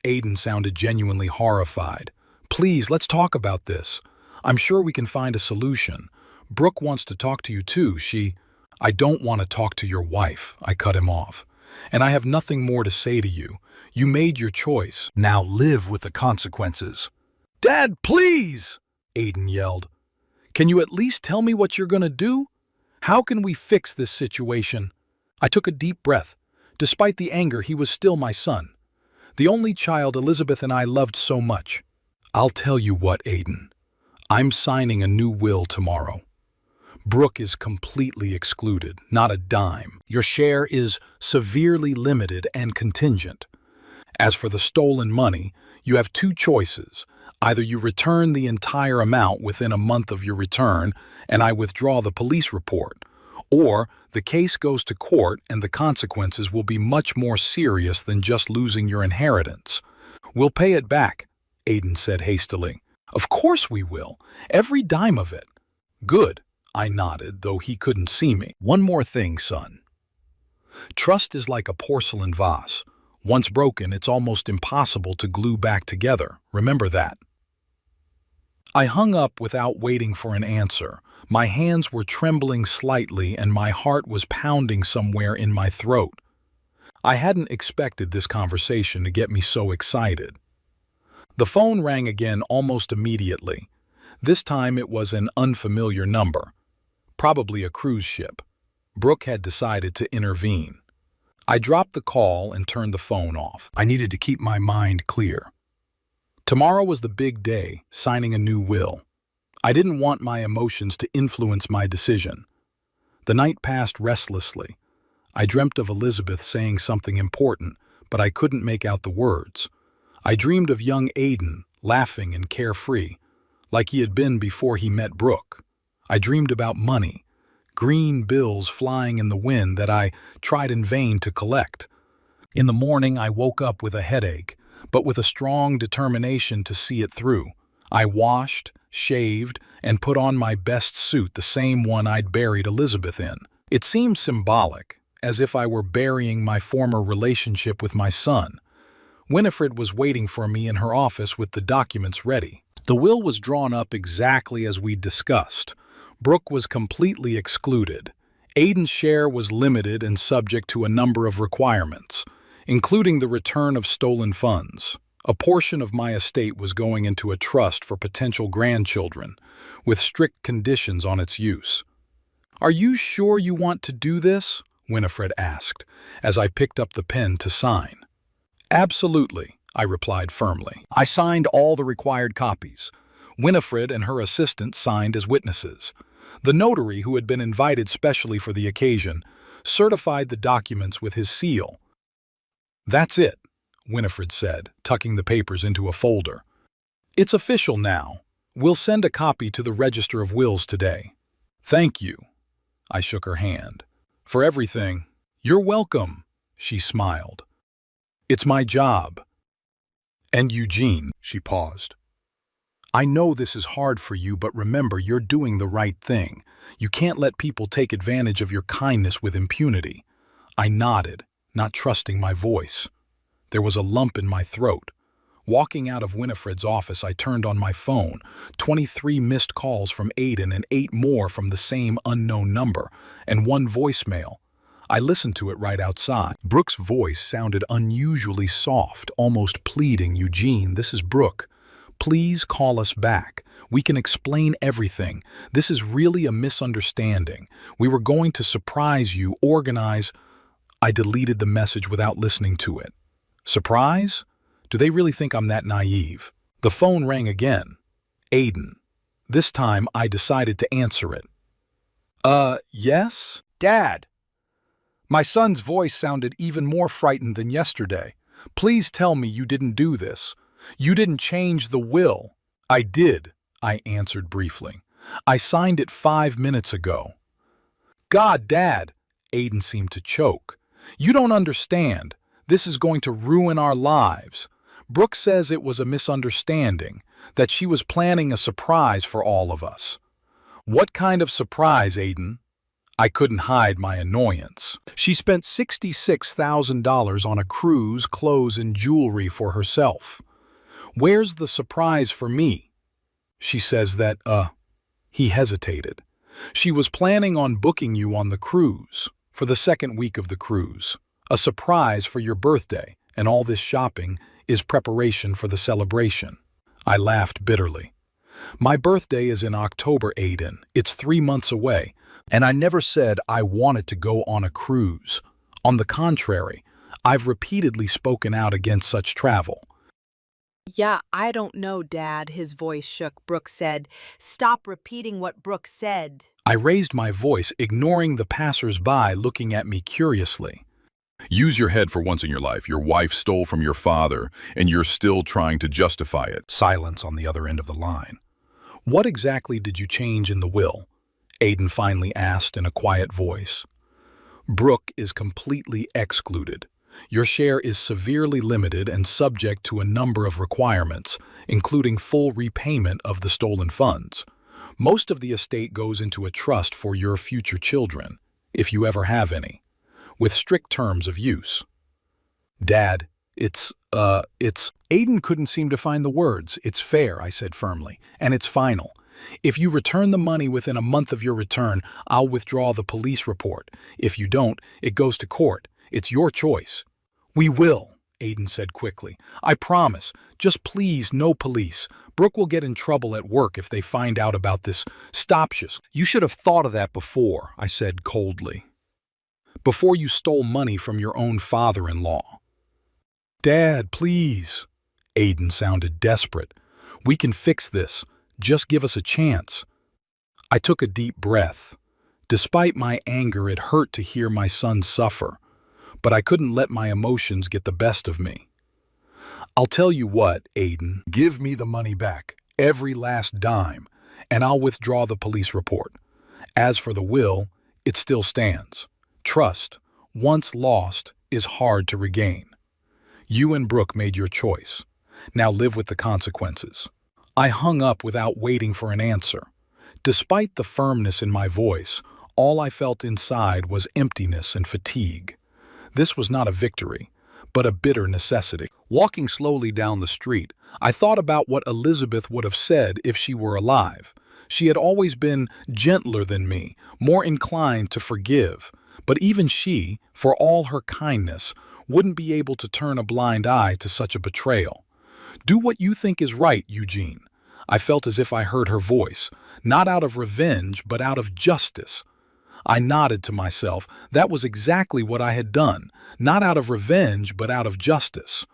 Aiden sounded genuinely horrified. Please, let's talk about this. I'm sure we can find a solution. Brooke wants to talk to you too. I don't want to talk to your wife, I cut him off. And I have nothing more to say to you. You made your choice. Now live with the consequences. Dad, please! Aiden yelled. Can you at least tell me what you're gonna do? How can we fix this situation? I took a deep breath. Despite the anger, he was still my son. The only child Elizabeth and I loved so much. I'll tell you what, Aiden. I'm signing a new will tomorrow. Brooke is completely excluded, not a dime. Your share is severely limited and contingent. As for the stolen money, you have two choices. Either you return the entire amount within a month of your return, and I withdraw the police report, or the case goes to court and the consequences will be much more serious than just losing your inheritance. We'll pay it back, Aiden said hastily. Of course we will. Every dime of it. Good, I nodded, though he couldn't see me. One more thing, son. Trust is like a porcelain vase. Once broken, it's almost impossible to glue back together. Remember that. I hung up without waiting for an answer. My hands were trembling slightly and my heart was pounding somewhere in my throat. I hadn't expected this conversation to get me so excited. The phone rang again almost immediately. This time it was an unfamiliar number. Probably a cruise ship. Brooke had decided to intervene. I dropped the call and turned the phone off. I needed to keep my mind clear. Tomorrow was the big day, signing a new will. I didn't want my emotions to influence my decision. The night passed restlessly. I dreamt of Elizabeth saying something important, but I couldn't make out the words. I dreamed of young Aiden, laughing and carefree, like he had been before he met Brooke. I dreamed about money, green bills flying in the wind that I tried in vain to collect. In the morning, I woke up with a headache, but with a strong determination to see it through. I washed, shaved, and put on my best suit, the same one I'd buried Elizabeth in. It seemed symbolic, as if I were burying my former relationship with my son. Winifred was waiting for me in her office with the documents ready. The will was drawn up exactly as we'd discussed. Brooke was completely excluded. Aiden's share was limited and subject to a number of requirements, including the return of stolen funds. A portion of my estate was going into a trust for potential grandchildren, with strict conditions on its use. "Are you sure you want to do this?" Winifred asked, as I picked up the pen to sign. "Absolutely," I replied firmly. I signed all the required copies. Winifred and her assistant signed as witnesses. The notary, who had been invited specially for the occasion, certified the documents with his seal. "That's it," Winifred said, tucking the papers into a folder. "It's official now. We'll send a copy to the Register of Wills today." "Thank you." I shook her hand. "For everything." "You're welcome," she smiled. "It's my job." "And Eugene," she paused. "I know this is hard for you, but remember, you're doing the right thing. You can't let people take advantage of your kindness with impunity." I nodded, not trusting my voice. There was a lump in my throat. Walking out of Winifred's office, I turned on my phone. 23 missed calls from Aiden and 8 more from the same unknown number, and 1 voicemail. I listened to it right outside. Brooke's voice sounded unusually soft, almost pleading. "Eugene, this is Brooke. Please call us back. We can explain everything. This is really a misunderstanding. We were going to surprise you, organize—" I deleted the message without listening to it. Surprise? Do they really think I'm that naive? The phone rang again. Aiden. This time I decided to answer it. Yes? Dad. My son's voice sounded even more frightened than yesterday. "Please tell me you didn't do this. You didn't change the will." "I did," I answered briefly. "I signed it 5 minutes ago." "God, Dad," Aiden seemed to choke. "You don't understand. This is going to ruin our lives. Brooke says it was a misunderstanding, that she was planning a surprise for all of us." "What kind of surprise, Aiden?" I couldn't hide my annoyance. "She spent $66,000 on a cruise, clothes, and jewelry for herself. Where's the surprise for me?" "She says that, He hesitated. "She was planning on booking you on the cruise, for the second week of the cruise. A surprise for your birthday, and all this shopping is preparation for the celebration." I laughed bitterly. "My birthday is in October, Aiden. It's 3 months away, and I never said I wanted to go on a cruise. On the contrary, I've repeatedly spoken out against such travel." "Yeah, I don't know, Dad," his voice shook. Brooke said, "Stop repeating what Brooke said." I raised my voice, ignoring the passers-by looking at me curiously. Use your head for once in your life. Your wife stole from your father, and you're still trying to justify it. Silence on the other end of the line. "What exactly did you change in the will?" Aiden finally asked in a quiet voice. "Brooke is completely excluded. Your share is severely limited and subject to a number of requirements, including full repayment of the stolen funds. Most of the estate goes into a trust for your future children, if you ever have any, with strict terms of use." "Dad, it's... Aiden couldn't seem to find the words. "It's fair," I said firmly, "and it's final. If you return the money within a month of your return, I'll withdraw the police report. If you don't, it goes to court. It's your choice." "We will," Aiden said quickly. "I promise. Just please, no police. Brooke will get in trouble at work if they find out about this. Stopshius." "You should have thought of that before," I said coldly. "Before you stole money from your own father-in-law." "Dad, please." Aiden sounded desperate. "We can fix this. Just give us a chance. I took a deep breath. Despite my anger, it hurt to hear my son suffer, but I couldn't let my emotions get the best of me. I'll tell you what, Aiden, give me the money back, every last dime, and I'll withdraw the police report. As for the will, it still stands. Trust, once lost, is hard to regain. You and Brooke made your choice. Now live with the consequences. I hung up without waiting for an answer. Despite the firmness in my voice, all I felt inside was emptiness and fatigue. This was not a victory, but a bitter necessity. Walking slowly down the street, I thought about what Elizabeth would have said if she were alive. She had always been gentler than me, more inclined to forgive. But even she, for all her kindness, wouldn't be able to turn a blind eye to such a betrayal. Do what you think is right, Eugene. I felt as if I heard her voice, not out of revenge, but out of justice. I nodded to myself. That was exactly what I had done, not out of revenge, but out of justice.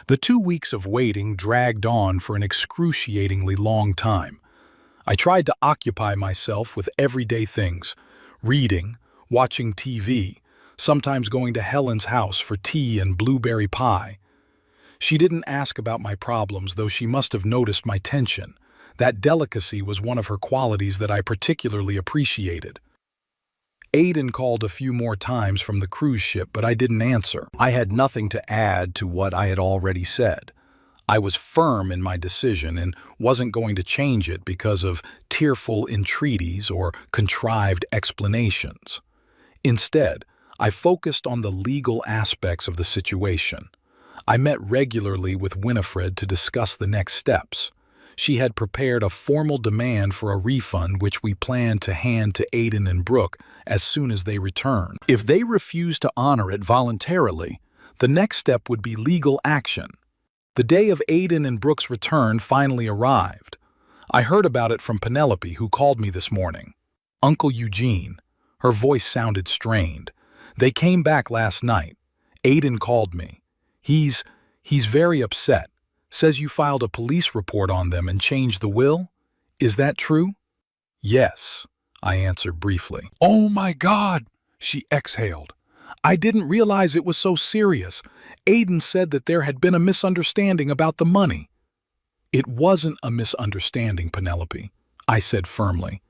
The 2 weeks of waiting dragged on for an excruciatingly long time. I tried to occupy myself with everyday things, reading, watching TV, sometimes going to Helen's house for tea and blueberry pie. She didn't ask about my problems, though she must have noticed my tension. That delicacy was one of her qualities that I particularly appreciated. Aiden called a few more times from the cruise ship, but I didn't answer. I had nothing to add to what I had already said. I was firm in my decision and wasn't going to change it because of tearful entreaties or contrived explanations. Instead, I focused on the legal aspects of the situation. I met regularly with Winifred to discuss the next steps. She had prepared a formal demand for a refund which we planned to hand to Aiden and Brooke as soon as they returned. If they refused to honor it voluntarily, the next step would be legal action. The day of Aiden and Brooke's return finally arrived. I heard about it from Penelope, who called me this morning. Uncle Eugene. Her voice sounded strained. They came back last night. Aiden called me. He's very upset. Says you filed a police report on them and changed the will? Is that true? Yes, I answered briefly. Oh my God, she exhaled. I didn't realize it was so serious. Aiden said that there had been a misunderstanding about the money. It wasn't a misunderstanding, Penelope, I said firmly.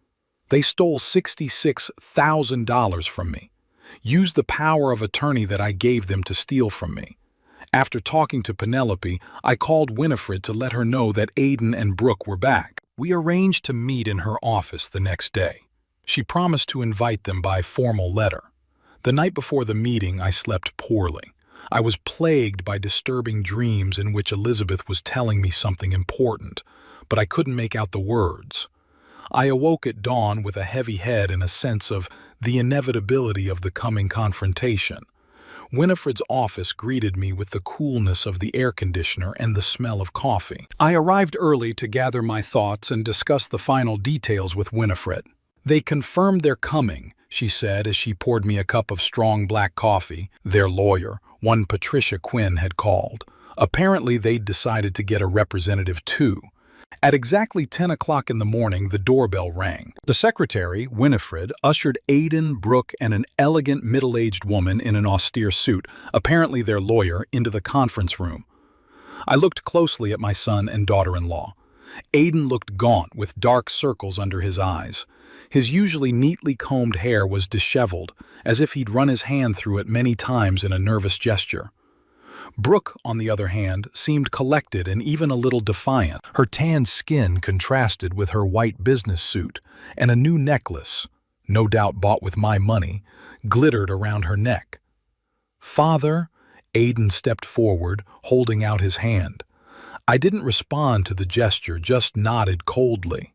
They stole $66,000 from me. Used the power of attorney that I gave them to steal from me. After talking to Penelope, I called Winifred to let her know that Aiden and Brooke were back. We arranged to meet in her office the next day. She promised to invite them by formal letter. The night before the meeting, I slept poorly. I was plagued by disturbing dreams in which Elizabeth was telling me something important, but I couldn't make out the words. I awoke at dawn with a heavy head and a sense of the inevitability of the coming confrontation. Winifred's office greeted me with the coolness of the air conditioner and the smell of coffee. I arrived early to gather my thoughts and discuss the final details with Winifred. They confirmed their coming, she said as she poured me a cup of strong black coffee. Their lawyer, one Patricia Quinn, had called. Apparently they'd decided to get a representative too. At exactly 10 o'clock in the morning, the doorbell rang. The secretary, Winifred, ushered Aiden, Brooke, and an elegant middle-aged woman in an austere suit, apparently their lawyer, into the conference room. I looked closely at my son and daughter-in-law. Aiden looked gaunt, with dark circles under his eyes. His usually neatly combed hair was disheveled, as if he'd run his hand through it many times in a nervous gesture. Brooke, on the other hand, seemed collected and even a little defiant. Her tanned skin contrasted with her white business suit, and a new necklace, no doubt bought with my money, glittered around her neck. "Father," Aiden stepped forward, holding out his hand. I didn't respond to the gesture, just nodded coldly.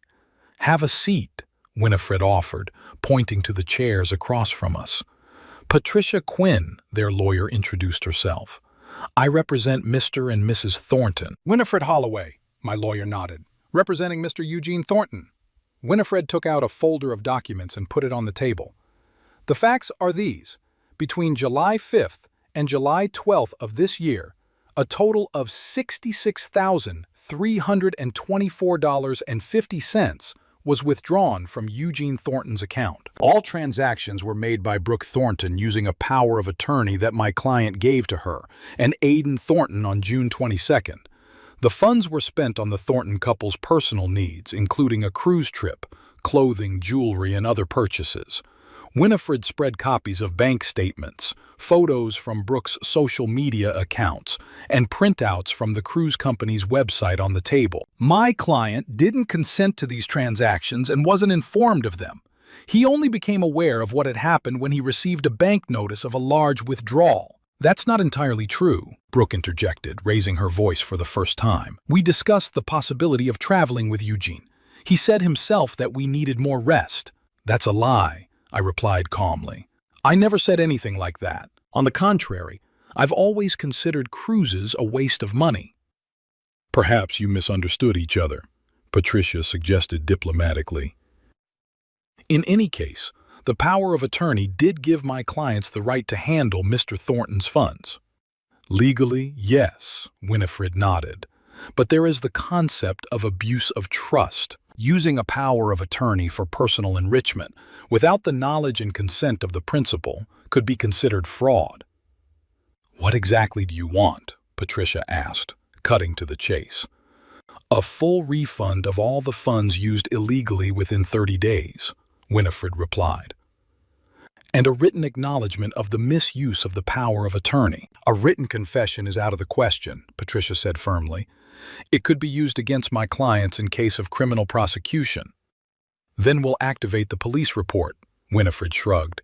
"Have a seat," Winifred offered, pointing to the chairs across from us. "Patricia Quinn," their lawyer introduced herself. "I represent Mr. and Mrs. Thornton." "Winifred Holloway," my lawyer nodded, "representing Mr. Eugene Thornton." Winifred took out a folder of documents and put it on the table. "The facts are these. Between July 5th and July 12th of this year, A total of $66,324.50 was withdrawn from Eugene Thornton's account. All transactions were made by Brooke Thornton using a power of attorney that my client gave to her and Aiden Thornton on June 22nd. The funds were spent on the Thornton couple's personal needs, including a cruise trip, clothing, jewelry, and other purchases. Winifred spread copies of bank statements, photos from Brooke's social media accounts, and printouts from the cruise company's website on the table. My client didn't consent to these transactions and wasn't informed of them. He only became aware of what had happened when he received a bank notice of a large withdrawal. That's not entirely true, Brooke interjected, raising her voice for the first time. We discussed the possibility of traveling with Eugene. He said himself that we needed more rest. That's a lie, I replied calmly. I never said anything like that. On the contrary, I've always considered cruises a waste of money. Perhaps you misunderstood each other, Patricia suggested diplomatically. In any case, the power of attorney did give my clients the right to handle Mr. Thornton's funds. Legally, yes, Winifred nodded. But there is the concept of abuse of trust. Using a power of attorney for personal enrichment without the knowledge and consent of the principal could be considered fraud. What exactly do you want? Patricia asked, cutting to the chase. A full refund of all the funds used illegally within 30 days, Winifred replied. And a written acknowledgement of the misuse of the power of attorney. A written confession is out of the question, Patricia said firmly. It could be used against my clients in case of criminal prosecution. Then we'll activate the police report, Winifred shrugged.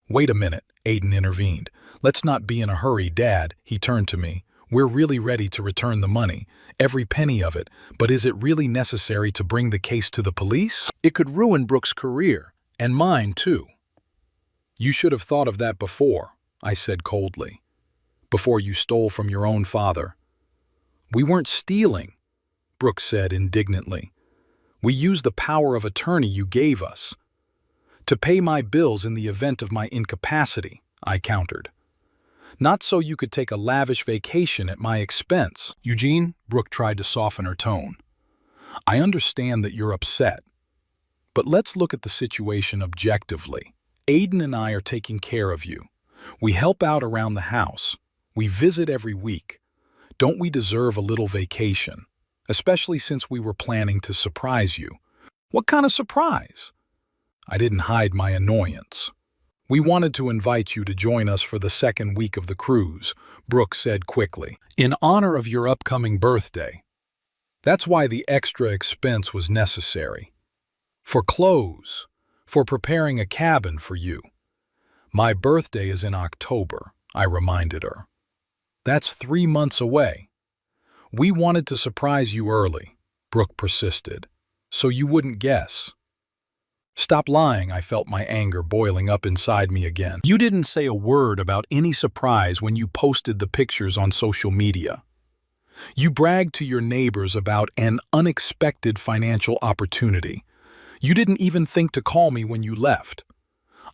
Wait a minute, Aiden intervened. Let's not be in a hurry, Dad, he turned to me. We're really ready to return the money, every penny of it, but is it really necessary to bring the case to the police? It could ruin Brooke's career, and mine too. You should have thought of that before, I said coldly. Before you stole from your own father. We weren't stealing, Brooke said indignantly. We used the power of attorney you gave us. To pay my bills in the event of my incapacity, I countered. Not so you could take a lavish vacation at my expense. Eugene, Brooke tried to soften her tone. I understand that you're upset. But let's look at the situation objectively. Aiden and I are taking care of you. We help out around the house. We visit every week. Don't we deserve a little vacation? Especially since we were planning to surprise you. What kind of surprise? I didn't hide my annoyance. We wanted to invite you to join us for the second week of the cruise, Brooke said quickly, in honor of your upcoming birthday. That's why the extra expense was necessary. For clothes, for preparing a cabin for you. My birthday is in October, I reminded her. That's 3 months away. We wanted to surprise you early, Brooke persisted, so you wouldn't guess. Stop lying, I felt my anger boiling up inside me again. You didn't say a word about any surprise when you posted the pictures on social media. You bragged to your neighbors about an unexpected financial opportunity. You didn't even think to call me when you left.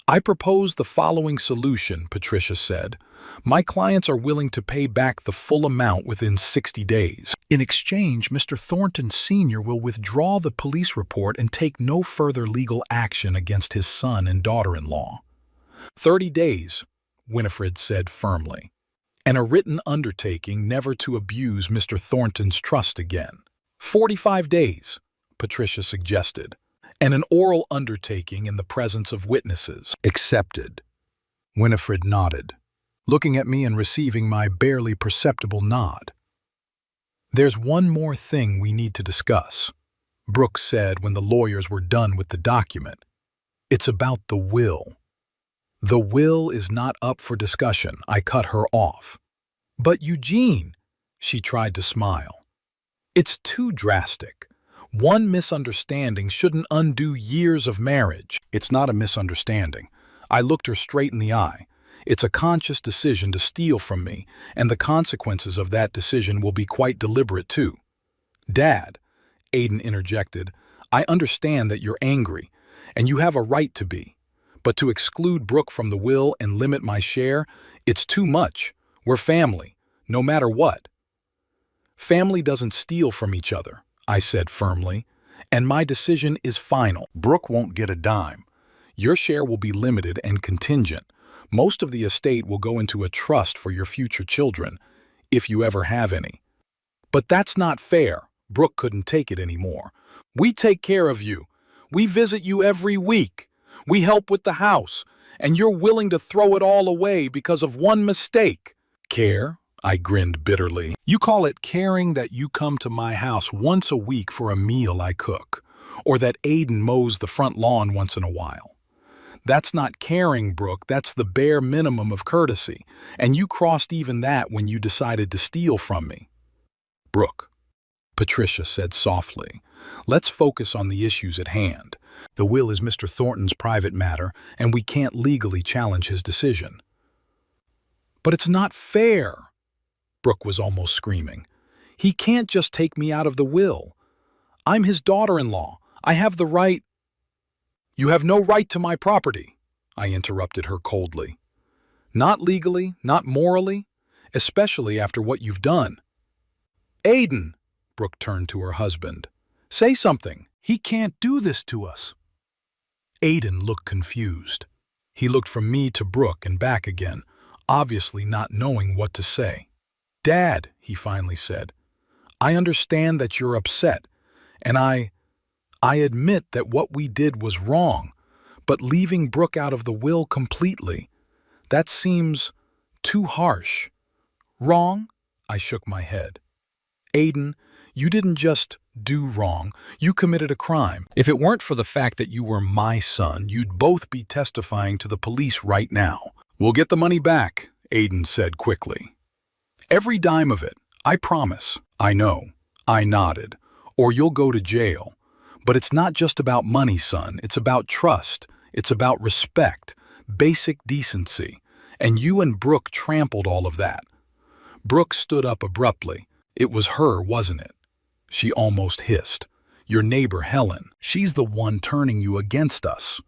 I propose the following solution, Patricia said. My clients are willing to pay back the full amount within 60 days. In exchange, Mr. Thornton Sr. will withdraw the police report and take no further legal action against his son and daughter-in-law. 30 days, Winifred said firmly, and a written undertaking never to abuse Mr. Thornton's trust again. 45 days, Patricia suggested, and an oral undertaking in the presence of witnesses. Accepted. Winifred nodded, looking at me and receiving my barely perceptible nod. There's one more thing we need to discuss, Brooke said when the lawyers were done with the document. It's about the will. The will is not up for discussion, I cut her off. But Eugene, she tried to smile. It's too drastic. One misunderstanding shouldn't undo years of marriage. It's not a misunderstanding. I looked her straight in the eye. It's a conscious decision to steal from me, and the consequences of that decision will be quite deliberate too. Dad, Aiden interjected, I understand that you're angry, and you have a right to be. But to exclude Brooke from the will and limit my share, it's too much. We're family, no matter what. Family doesn't steal from each other, I said firmly, and my decision is final. Brooke won't get a dime. Your share will be limited and contingent. Most of the estate will go into a trust for your future children, if you ever have any. But that's not fair. Brooke couldn't take it anymore. We take care of you. We visit you every week. We help with the house. And you're willing to throw it all away because of one mistake. Care? I grinned bitterly. You call it caring that you come to my house once a week for a meal I cook, or that Aiden mows the front lawn once in a while. That's not caring, Brooke. That's the bare minimum of courtesy, and you crossed even that when you decided to steal from me. Brooke, Patricia said softly, let's focus on the issues at hand. The will is Mr. Thornton's private matter, and we can't legally challenge his decision. But it's not fair, Brooke was almost screaming. He can't just take me out of the will. I'm his daughter-in-law. I have the right. You have no right to my property, I interrupted her coldly. Not legally, not morally, especially after what you've done. Aiden, Brooke turned to her husband. Say something. He can't do this to us. Aiden looked confused. He looked from me to Brooke and back again, obviously not knowing what to say. Dad, he finally said, I understand that you're upset, and I admit that what we did was wrong, but leaving Brooke out of the will completely, that seems too harsh. Wrong? I shook my head. Aiden, you didn't just do wrong, you committed a crime. If it weren't for the fact that you were my son, you'd both be testifying to the police right now. We'll get the money back, Aiden said quickly. Every dime of it, I promise. I know. I nodded. Or you'll go to jail. But it's not just about money, son. It's about trust. It's about respect, basic decency. And you and Brooke trampled all of that. Brooke stood up abruptly. It was her, wasn't it? She almost hissed. Your neighbor, Helen. She's the one turning you against us.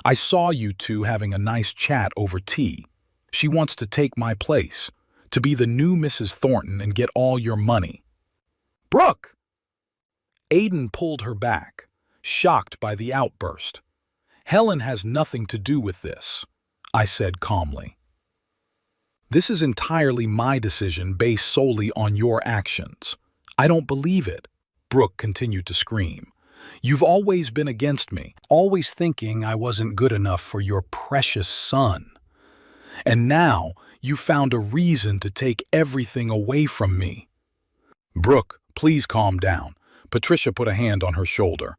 I saw you two having a nice chat over tea. She wants to take my place, to be the new Mrs. Thornton and get all your money. Brooke! Aiden pulled her back, shocked by the outburst. Helen has nothing to do with this, I said calmly. This is entirely my decision based solely on your actions. I don't believe it, Brooke continued to scream. You've always been against me, always thinking I wasn't good enough for your precious son. And now you found a reason to take everything away from me. Brooke, please calm down. Patricia put a hand on her shoulder.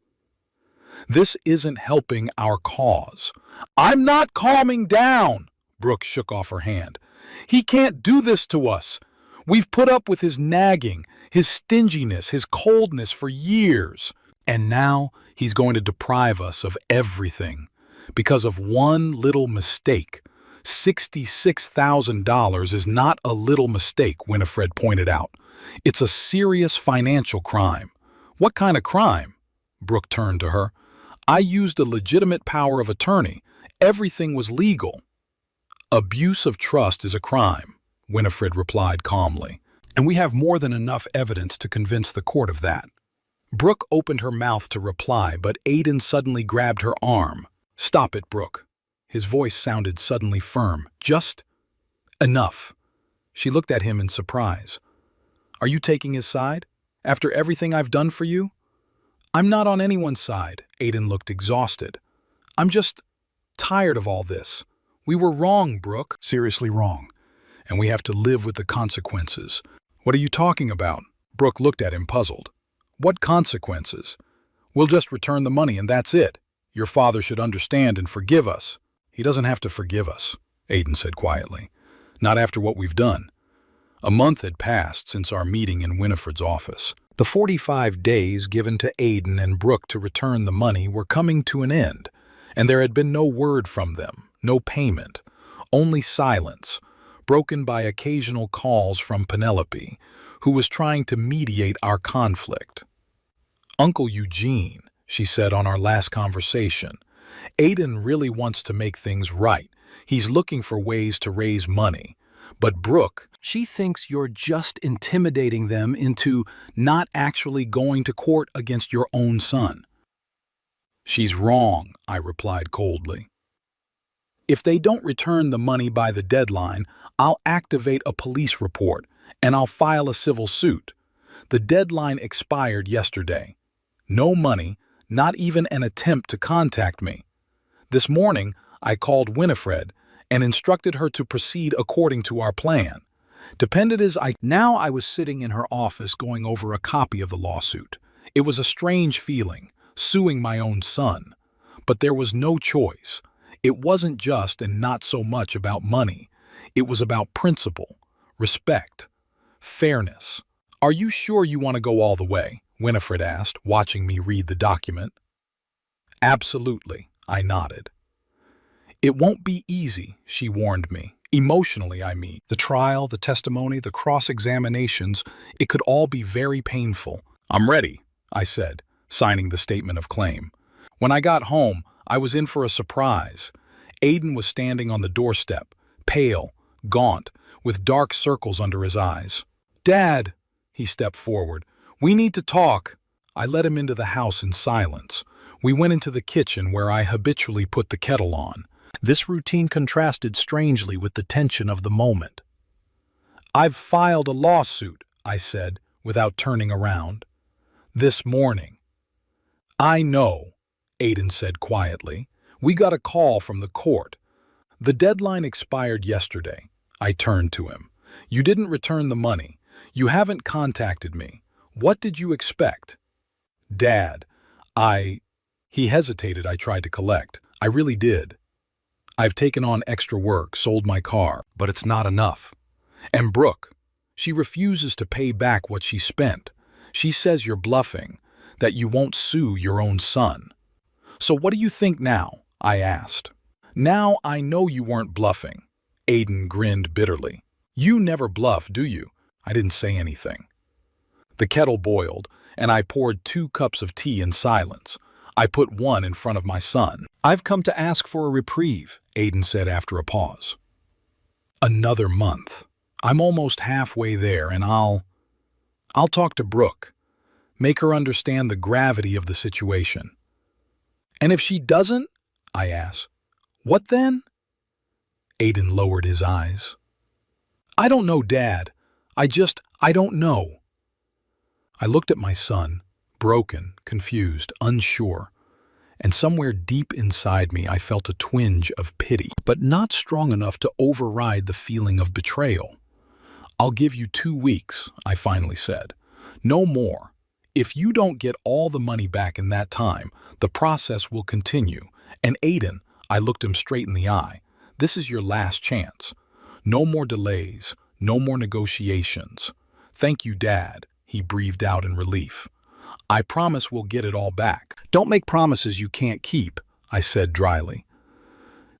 This isn't helping our cause. I'm not calming down, Brooke shook off her hand. He can't do this to us. We've put up with his nagging, his stinginess, his coldness for years. And now he's going to deprive us of everything because of one little mistake. $66,000 is not a little mistake, Winifred pointed out. It's a serious financial crime. What kind of crime? Brooke turned to her. I used a legitimate power of attorney. Everything was legal. Abuse of trust is a crime, Winifred replied calmly. And we have more than enough evidence to convince the court of that. Brooke opened her mouth to reply, but Aiden suddenly grabbed her arm. Stop it, Brooke. His voice sounded suddenly firm. Just enough. She looked at him in surprise. Are you taking his side? After everything I've done for you? I'm not on anyone's side. Aiden looked exhausted. I'm just tired of all this. We were wrong, Brooke. Seriously wrong. And we have to live with the consequences. What are you talking about? Brooke looked at him puzzled. What consequences? We'll just return the money and that's it. Your father should understand and forgive us. He doesn't have to forgive us, Aiden said quietly. Not after what we've done. A month had passed since our meeting in Winifred's office. The 45 days given to Aiden and Brooke to return the money were coming to an end, and there had been no word from them, no payment, only silence, broken by occasional calls from Penelope, who was trying to mediate our conflict. Uncle Eugene, she said on our last conversation, Aiden really wants to make things right. He's looking for ways to raise money, But Brooke, she thinks you're just intimidating them into not actually going to court against your own son. She's wrong, I replied coldly. If they don't return the money by the deadline, I'll activate a police report and I'll file a civil suit. The deadline expired yesterday. No money, not even an attempt to contact me. This morning, I called Winifred and instructed her to proceed according to our plan. Depended as Now I was sitting in her office going over a copy of the lawsuit. It was a strange feeling, suing my own son. But there was no choice. It wasn't just and not so much about money. It was about principle, respect, fairness. Are you sure you want to go all the way? Winifred asked, watching me read the document. Absolutely, I nodded. It won't be easy, she warned me. Emotionally, I mean. The trial, the testimony, the cross-examinations, it could all be very painful. I'm ready, I said, signing the statement of claim. When I got home, I was in for a surprise. Aiden was standing on the doorstep, pale, gaunt, with dark circles under his eyes. Dad, he stepped forward. We need to talk. I led him into the house in silence. We went into the kitchen where I habitually put the kettle on. This routine contrasted strangely with the tension of the moment. I've filed a lawsuit, I said, without turning around. This morning. I know, Aiden said quietly. We got a call from the court. The deadline expired yesterday. I turned to him. You didn't return the money. You haven't contacted me. What did you expect? Dad, He hesitated. I tried to collect. I really did. I've taken on extra work, sold my car, but it's not enough. And Brooke, she refuses to pay back what she spent. She says you're bluffing, that you won't sue your own son. So what do you think now? I asked. Now I know you weren't bluffing. Aiden grinned bitterly. You never bluff, do you? I didn't say anything. The kettle boiled, and I poured 2 cups of tea in silence. I put one in front of my son. I've come to ask for a reprieve, Aiden said after a pause. Another month. I'm almost halfway there, and I'll talk to Brooke. Make her understand the gravity of the situation. And if she doesn't? I asked. What then? Aiden lowered his eyes. I don't know, Dad. I don't know. I looked at my son, broken, confused, unsure, and somewhere deep inside me I felt a twinge of pity, but not strong enough to override the feeling of betrayal. I'll give you 2 weeks, I finally said. No more. If you don't get all the money back in that time, the process will continue. And Aiden, I looked him straight in the eye, this is your last chance. No more delays, no more negotiations. Thank you, Dad, he breathed out in relief. I promise we'll get it all back. Don't make promises you can't keep, I said dryly.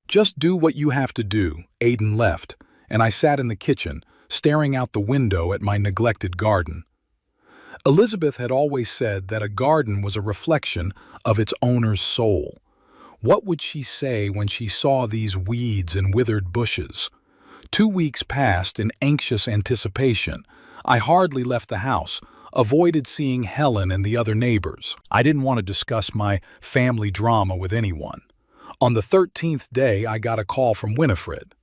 Just do what you have to do. Aiden left, and I sat in the kitchen, staring out the window at my neglected garden. Elizabeth had always said that a garden was a reflection of its owner's soul. What would she say when she saw these weeds and withered bushes? 2 weeks passed in anxious anticipation. I hardly left the house, avoided seeing Helen and the other neighbors. I didn't want to discuss my family drama with anyone. On the 13th day, I got a call from Winifred.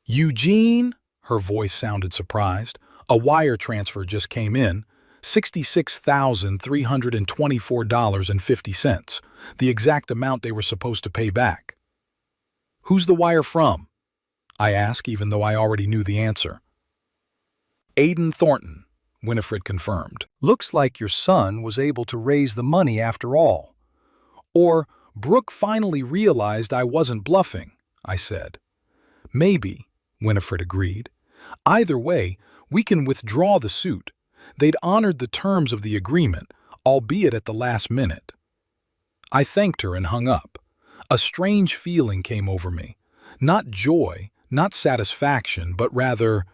Eugene? Her voice sounded surprised. A wire transfer just came in. $66,324.50, the exact amount they were supposed to pay back. Who's the wire from? I asked, even though I already knew the answer. Aiden Thornton, Winifred confirmed. Looks like your son was able to raise the money after all. Or Brooke finally realized I wasn't bluffing, I said. Maybe, Winifred agreed. Either way, we can withdraw the suit. They'd honored the terms of the agreement, albeit at the last minute. I thanked her and hung up. A strange feeling came over me. Not joy, not satisfaction, but rather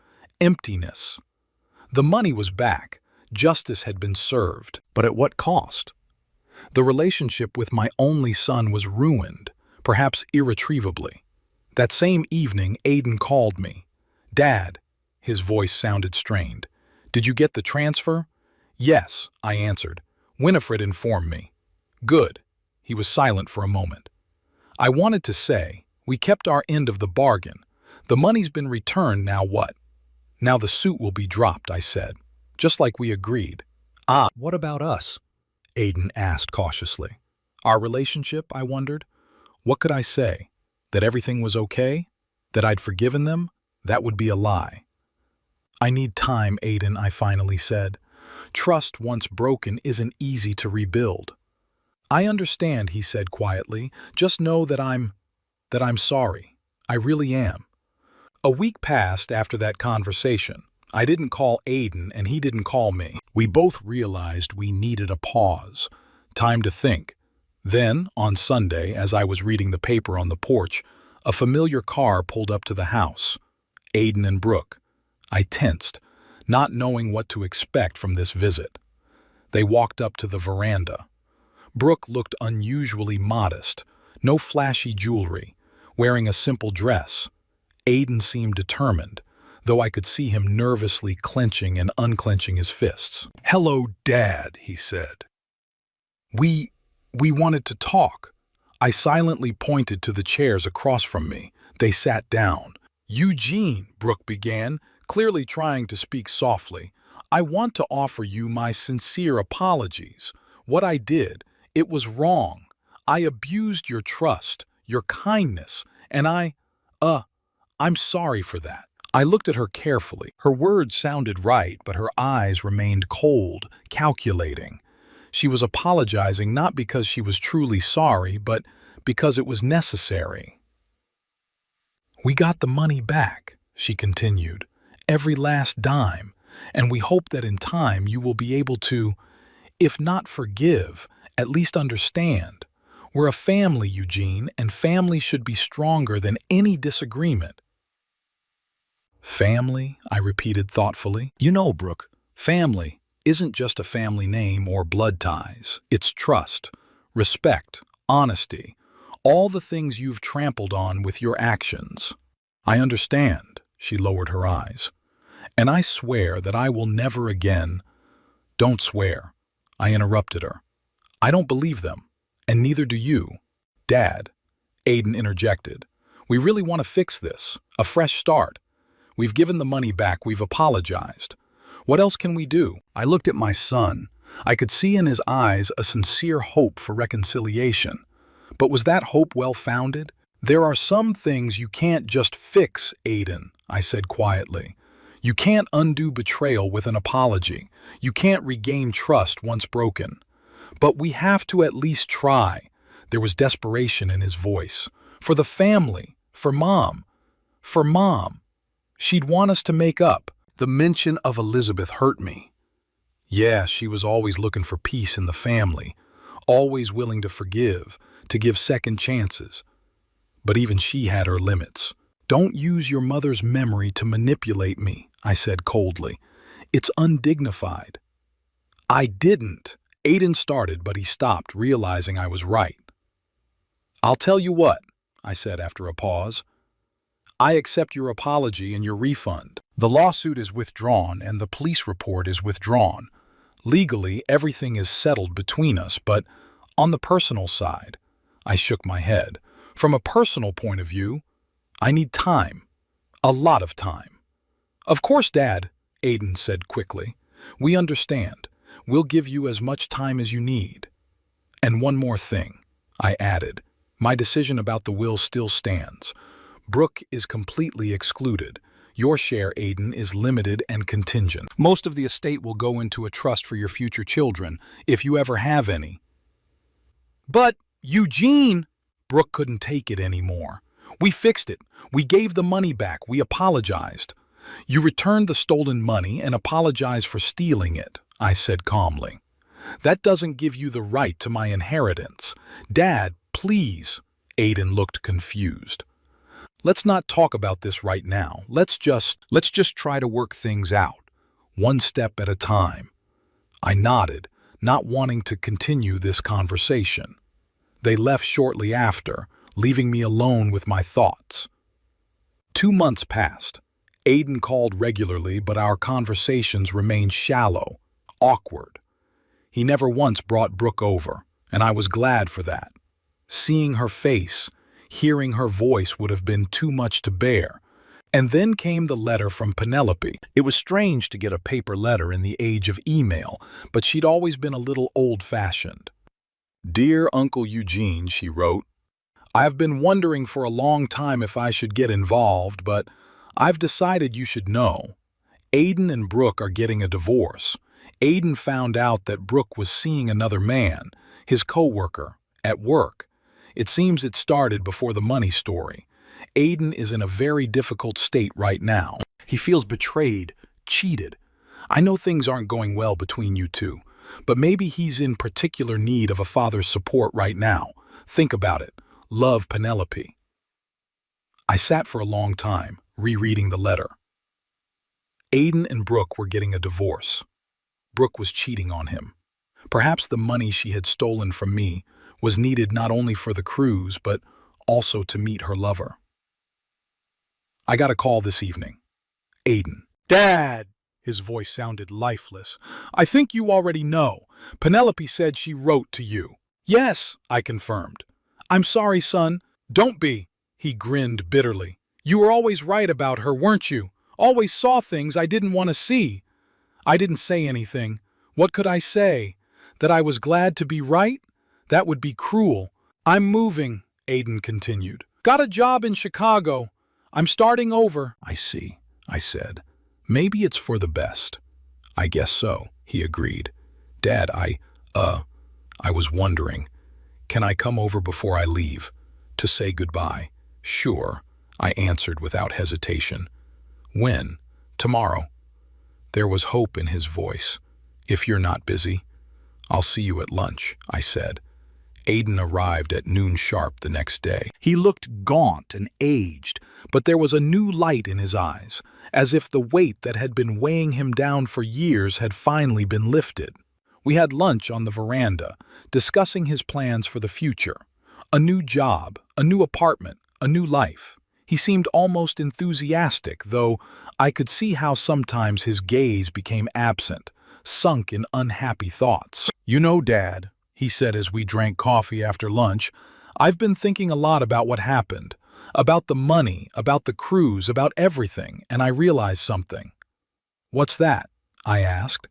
emptiness. The money was back. Justice had been served. But at what cost? The relationship with my only son was ruined, perhaps irretrievably. That same evening, Aiden called me. Dad, his voice sounded strained. Did you get the transfer? Yes, I answered. Winifred informed me. Good. He was silent for a moment. I wanted to say, we kept our end of the bargain. The money's been returned, now what? Now the suit will be dropped, I said, just like we agreed. Ah, what about us? Aiden asked cautiously. Our relationship, I wondered. What could I say? That everything was okay? That I'd forgiven them? That would be a lie. I need time, Aiden, I finally said. Trust once broken isn't easy to rebuild. I understand, he said quietly. Just know that I'm sorry. I really am. A week passed after that conversation. I didn't call Aiden and he didn't call me. We both realized we needed a pause, time to think. Then, on Sunday, as I was reading the paper on the porch, a familiar car pulled up to the house. Aiden and Brooke. I tensed, not knowing what to expect from this visit. They walked up to the veranda. Brooke looked unusually modest, no flashy jewelry, wearing a simple dress. Aiden seemed determined, though I could see him nervously clenching and unclenching his fists. Hello, Dad, he said. We wanted to talk. I silently pointed to the chairs across from me. They sat down. Eugene, Brooke began, clearly trying to speak softly, I want to offer you my sincere apologies. What I did, it was wrong. I abused your trust, your kindness, and I'm sorry for that. I looked at her carefully. Her words sounded right, but her eyes remained cold, calculating. She was apologizing not because she was truly sorry, but because it was necessary. We got the money back, she continued, every last dime, and we hope that in time you will be able to, if not forgive, at least understand. We're a family, Eugene, and family should be stronger than any disagreement. Family, I repeated thoughtfully. You know, Brooke, family isn't just a family name or blood ties. It's trust, respect, honesty, all the things you've trampled on with your actions. I understand, she lowered her eyes. And I swear that I will never again. Don't swear, I interrupted her. I don't believe them, and neither do you. Dad, Aiden interjected. We really want to fix this, a fresh start. We've given the money back, we've apologized. What else can we do? I looked at my son. I could see in his eyes a sincere hope for reconciliation. But was that hope well-founded? There are some things you can't just fix, Aiden, I said quietly. You can't undo betrayal with an apology. You can't regain trust once broken. But we have to at least try. There was desperation in his voice. For the family, for Mom. She'd want us to make up. The mention of Elizabeth hurt me. Yeah, she was always looking for peace in the family, always willing to forgive, to give second chances. But even she had her limits. Don't use your mother's memory to manipulate me, I said coldly. It's undignified. I didn't. Aiden started, but he stopped, realizing I was right. I'll tell you what, I said after a pause. I accept your apology and your refund. The lawsuit is withdrawn and the police report is withdrawn. Legally, everything is settled between us, but on the personal side, I shook my head. From a personal point of view, I need time. A lot of time. Of course, Dad, Aiden said quickly. We understand. We'll give you as much time as you need. And one more thing, I added. My decision about the will still stands. Brooke is completely excluded. Your share, Aiden, is limited and contingent. Most of the estate will go into a trust for your future children, if you ever have any. But, Eugene, Brooke couldn't take it anymore. We fixed it. We gave the money back. We apologized. You returned the stolen money and apologized for stealing it, I said calmly. That doesn't give you the right to my inheritance. Dad, please. Aiden looked confused. Let's not talk about this right now. Let's just try to work things out, one step at a time. I nodded, not wanting to continue this conversation. They left shortly after, leaving me alone with my thoughts. 2 months passed. Aiden called regularly, but our conversations remained shallow, awkward. He never once brought Brooke over, and I was glad for that. Seeing her face, hearing her voice would have been too much to bear. And then came the letter from Penelope. It was strange to get a paper letter in the age of email, but she'd always been a little old-fashioned. "Dear Uncle Eugene," she wrote, "I've been wondering for a long time if I should get involved, but I've decided you should know. Aiden and Brooke are getting a divorce. Aiden found out that Brooke was seeing another man, his coworker, at work. It seems it started before the money story. Aiden is in a very difficult state right now. He feels betrayed, cheated. I know things aren't going well between you two, but maybe he's in particular need of a father's support right now. Think about it. Love, Penelope." I sat for a long time, rereading the letter. Aiden and Brooke were getting a divorce. Brooke was cheating on him. Perhaps the money she had stolen from me was needed not only for the cruise, but also to meet her lover. I got a call this evening. Aiden. "Dad!" His voice sounded lifeless. "I think you already know. Penelope said she wrote to you." "Yes," I confirmed. "I'm sorry, son." "Don't be." He grinned bitterly. "You were always right about her, weren't you? Always saw things I didn't want to see." I didn't say anything. What could I say? That I was glad to be right? That would be cruel. "I'm moving," Aiden continued. "Got a job in Chicago. I'm starting over." "I see," I said. "Maybe it's for the best." "I guess so," he agreed. "Dad, I was wondering, can I come over before I leave? To say goodbye?" "Sure," I answered without hesitation. "When?" "Tomorrow." There was hope in his voice. "If you're not busy, I'll see you at lunch," I said. Aiden arrived at noon sharp the next day. He looked gaunt and aged, but there was a new light in his eyes, as if the weight that had been weighing him down for years had finally been lifted. We had lunch on the veranda, discussing his plans for the future. A new job, a new apartment, a new life. He seemed almost enthusiastic, though I could see how sometimes his gaze became absent, sunk in unhappy thoughts. "You know, Dad," he said as we drank coffee after lunch, "I've been thinking a lot about what happened, about the money, about the cruise, about everything, and I realized something." "What's that?" I asked.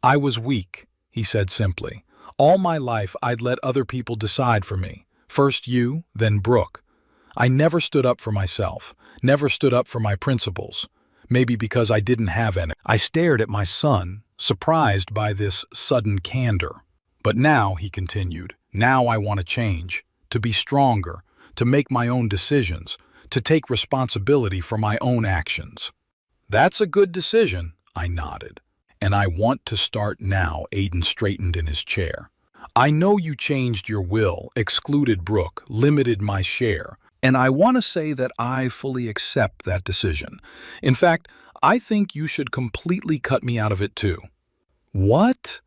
"I was weak," he said simply. "All my life I'd let other people decide for me. First you, then Brooke. I never stood up for myself, never stood up for my principles. Maybe because I didn't have any." I stared at my son, surprised by this sudden candor. "But now," he continued, "now I want to change, to be stronger, to make my own decisions, to take responsibility for my own actions." "That's a good decision," I nodded. "And I want to start now," Aiden straightened in his chair. "I know you changed your will, excluded Brooke, limited my share, and I want to say that I fully accept that decision. In fact, I think you should completely cut me out of it too." "What?"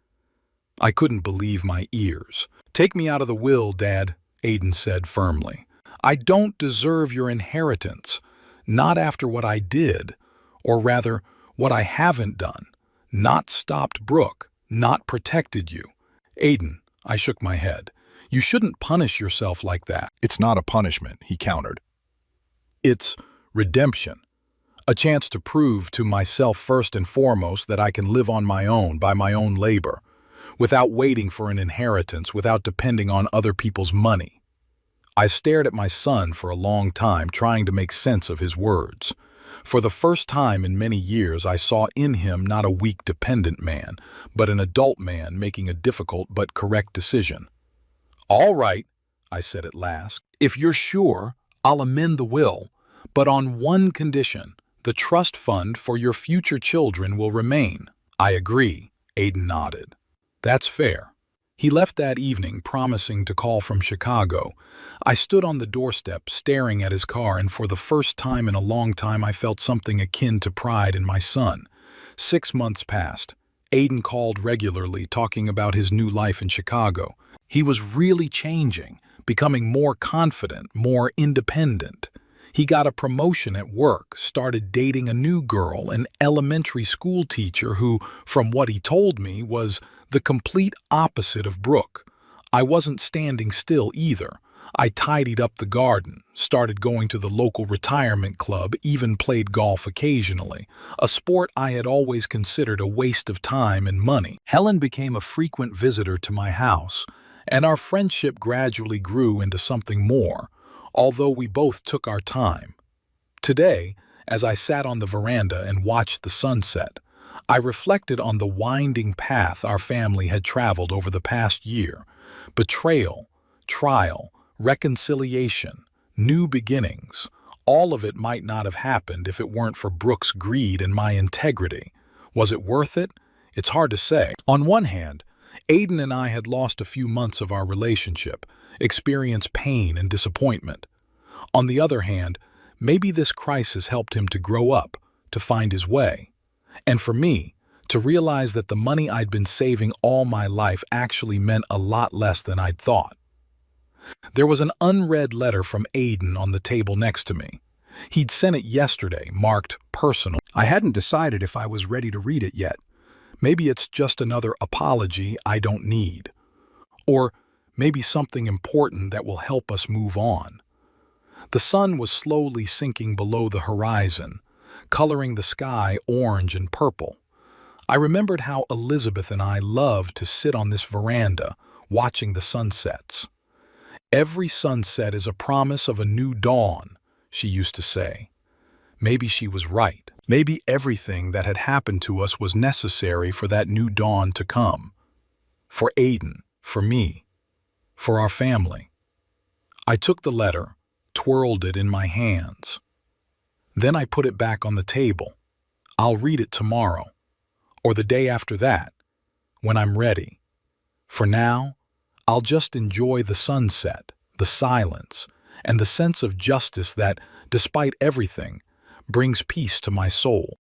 I couldn't believe my ears. "Take me out of the will, Dad," Aiden said firmly. "I don't deserve your inheritance, not after what I did, or rather, what I haven't done, not stopped Brooke, not protected you." "Aiden," I shook my head, "you shouldn't punish yourself like that." "It's not a punishment," he countered. "It's redemption. A chance to prove to myself first and foremost that I can live on my own, by my own labor, without waiting for an inheritance, without depending on other people's money." I stared at my son for a long time, trying to make sense of his words. For the first time in many years, I saw in him not a weak, dependent man, but an adult man making a difficult but correct decision. "All right," I said at last. "If you're sure, I'll amend the will, but on one condition. The trust fund for your future children will remain." "I agree," Aiden nodded. "That's fair." He left that evening, promising to call from Chicago. I stood on the doorstep, staring at his car, and for the first time in a long time I felt something akin to pride in my son. 6 months passed. Aiden called regularly, talking about his new life in Chicago. He was really changing, becoming more confident, more independent. He got a promotion at work, started dating a new girl, an elementary school teacher who, from what he told me, was the complete opposite of Brooke. I wasn't standing still either. I tidied up the garden, started going to the local retirement club, even played golf occasionally, a sport I had always considered a waste of time and money. Helen became a frequent visitor to my house, and our friendship gradually grew into something more, although we both took our time. Today, as I sat on the veranda and watched the sunset, I reflected on the winding path our family had traveled over the past year. Betrayal, trial, reconciliation, new beginnings. All of it might not have happened if it weren't for Brooke's greed and my integrity. Was it worth it? It's hard to say. On one hand, Aiden and I had lost a few months of our relationship, experienced pain and disappointment. On the other hand, maybe this crisis helped him to grow up, to find his way. And for me, to realize that the money I'd been saving all my life actually meant a lot less than I'd thought. There was an unread letter from Aiden on the table next to me. He'd sent it yesterday, marked personal. I hadn't decided if I was ready to read it yet. Maybe it's just another apology I don't need. Or maybe something important that will help us move on. The sun was slowly sinking below the horizon, coloring the sky orange and purple. I remembered how Elizabeth and I loved to sit on this veranda, watching the sunsets. "Every sunset is a promise of a new dawn," she used to say. Maybe she was right. Maybe everything that had happened to us was necessary for that new dawn to come. For Aiden, for me, for our family. I took the letter, twirled it in my hands. Then I put it back on the table. I'll read it tomorrow, or the day after that, when I'm ready. For now, I'll just enjoy the sunset, the silence, and the sense of justice that, despite everything, brings peace to my soul.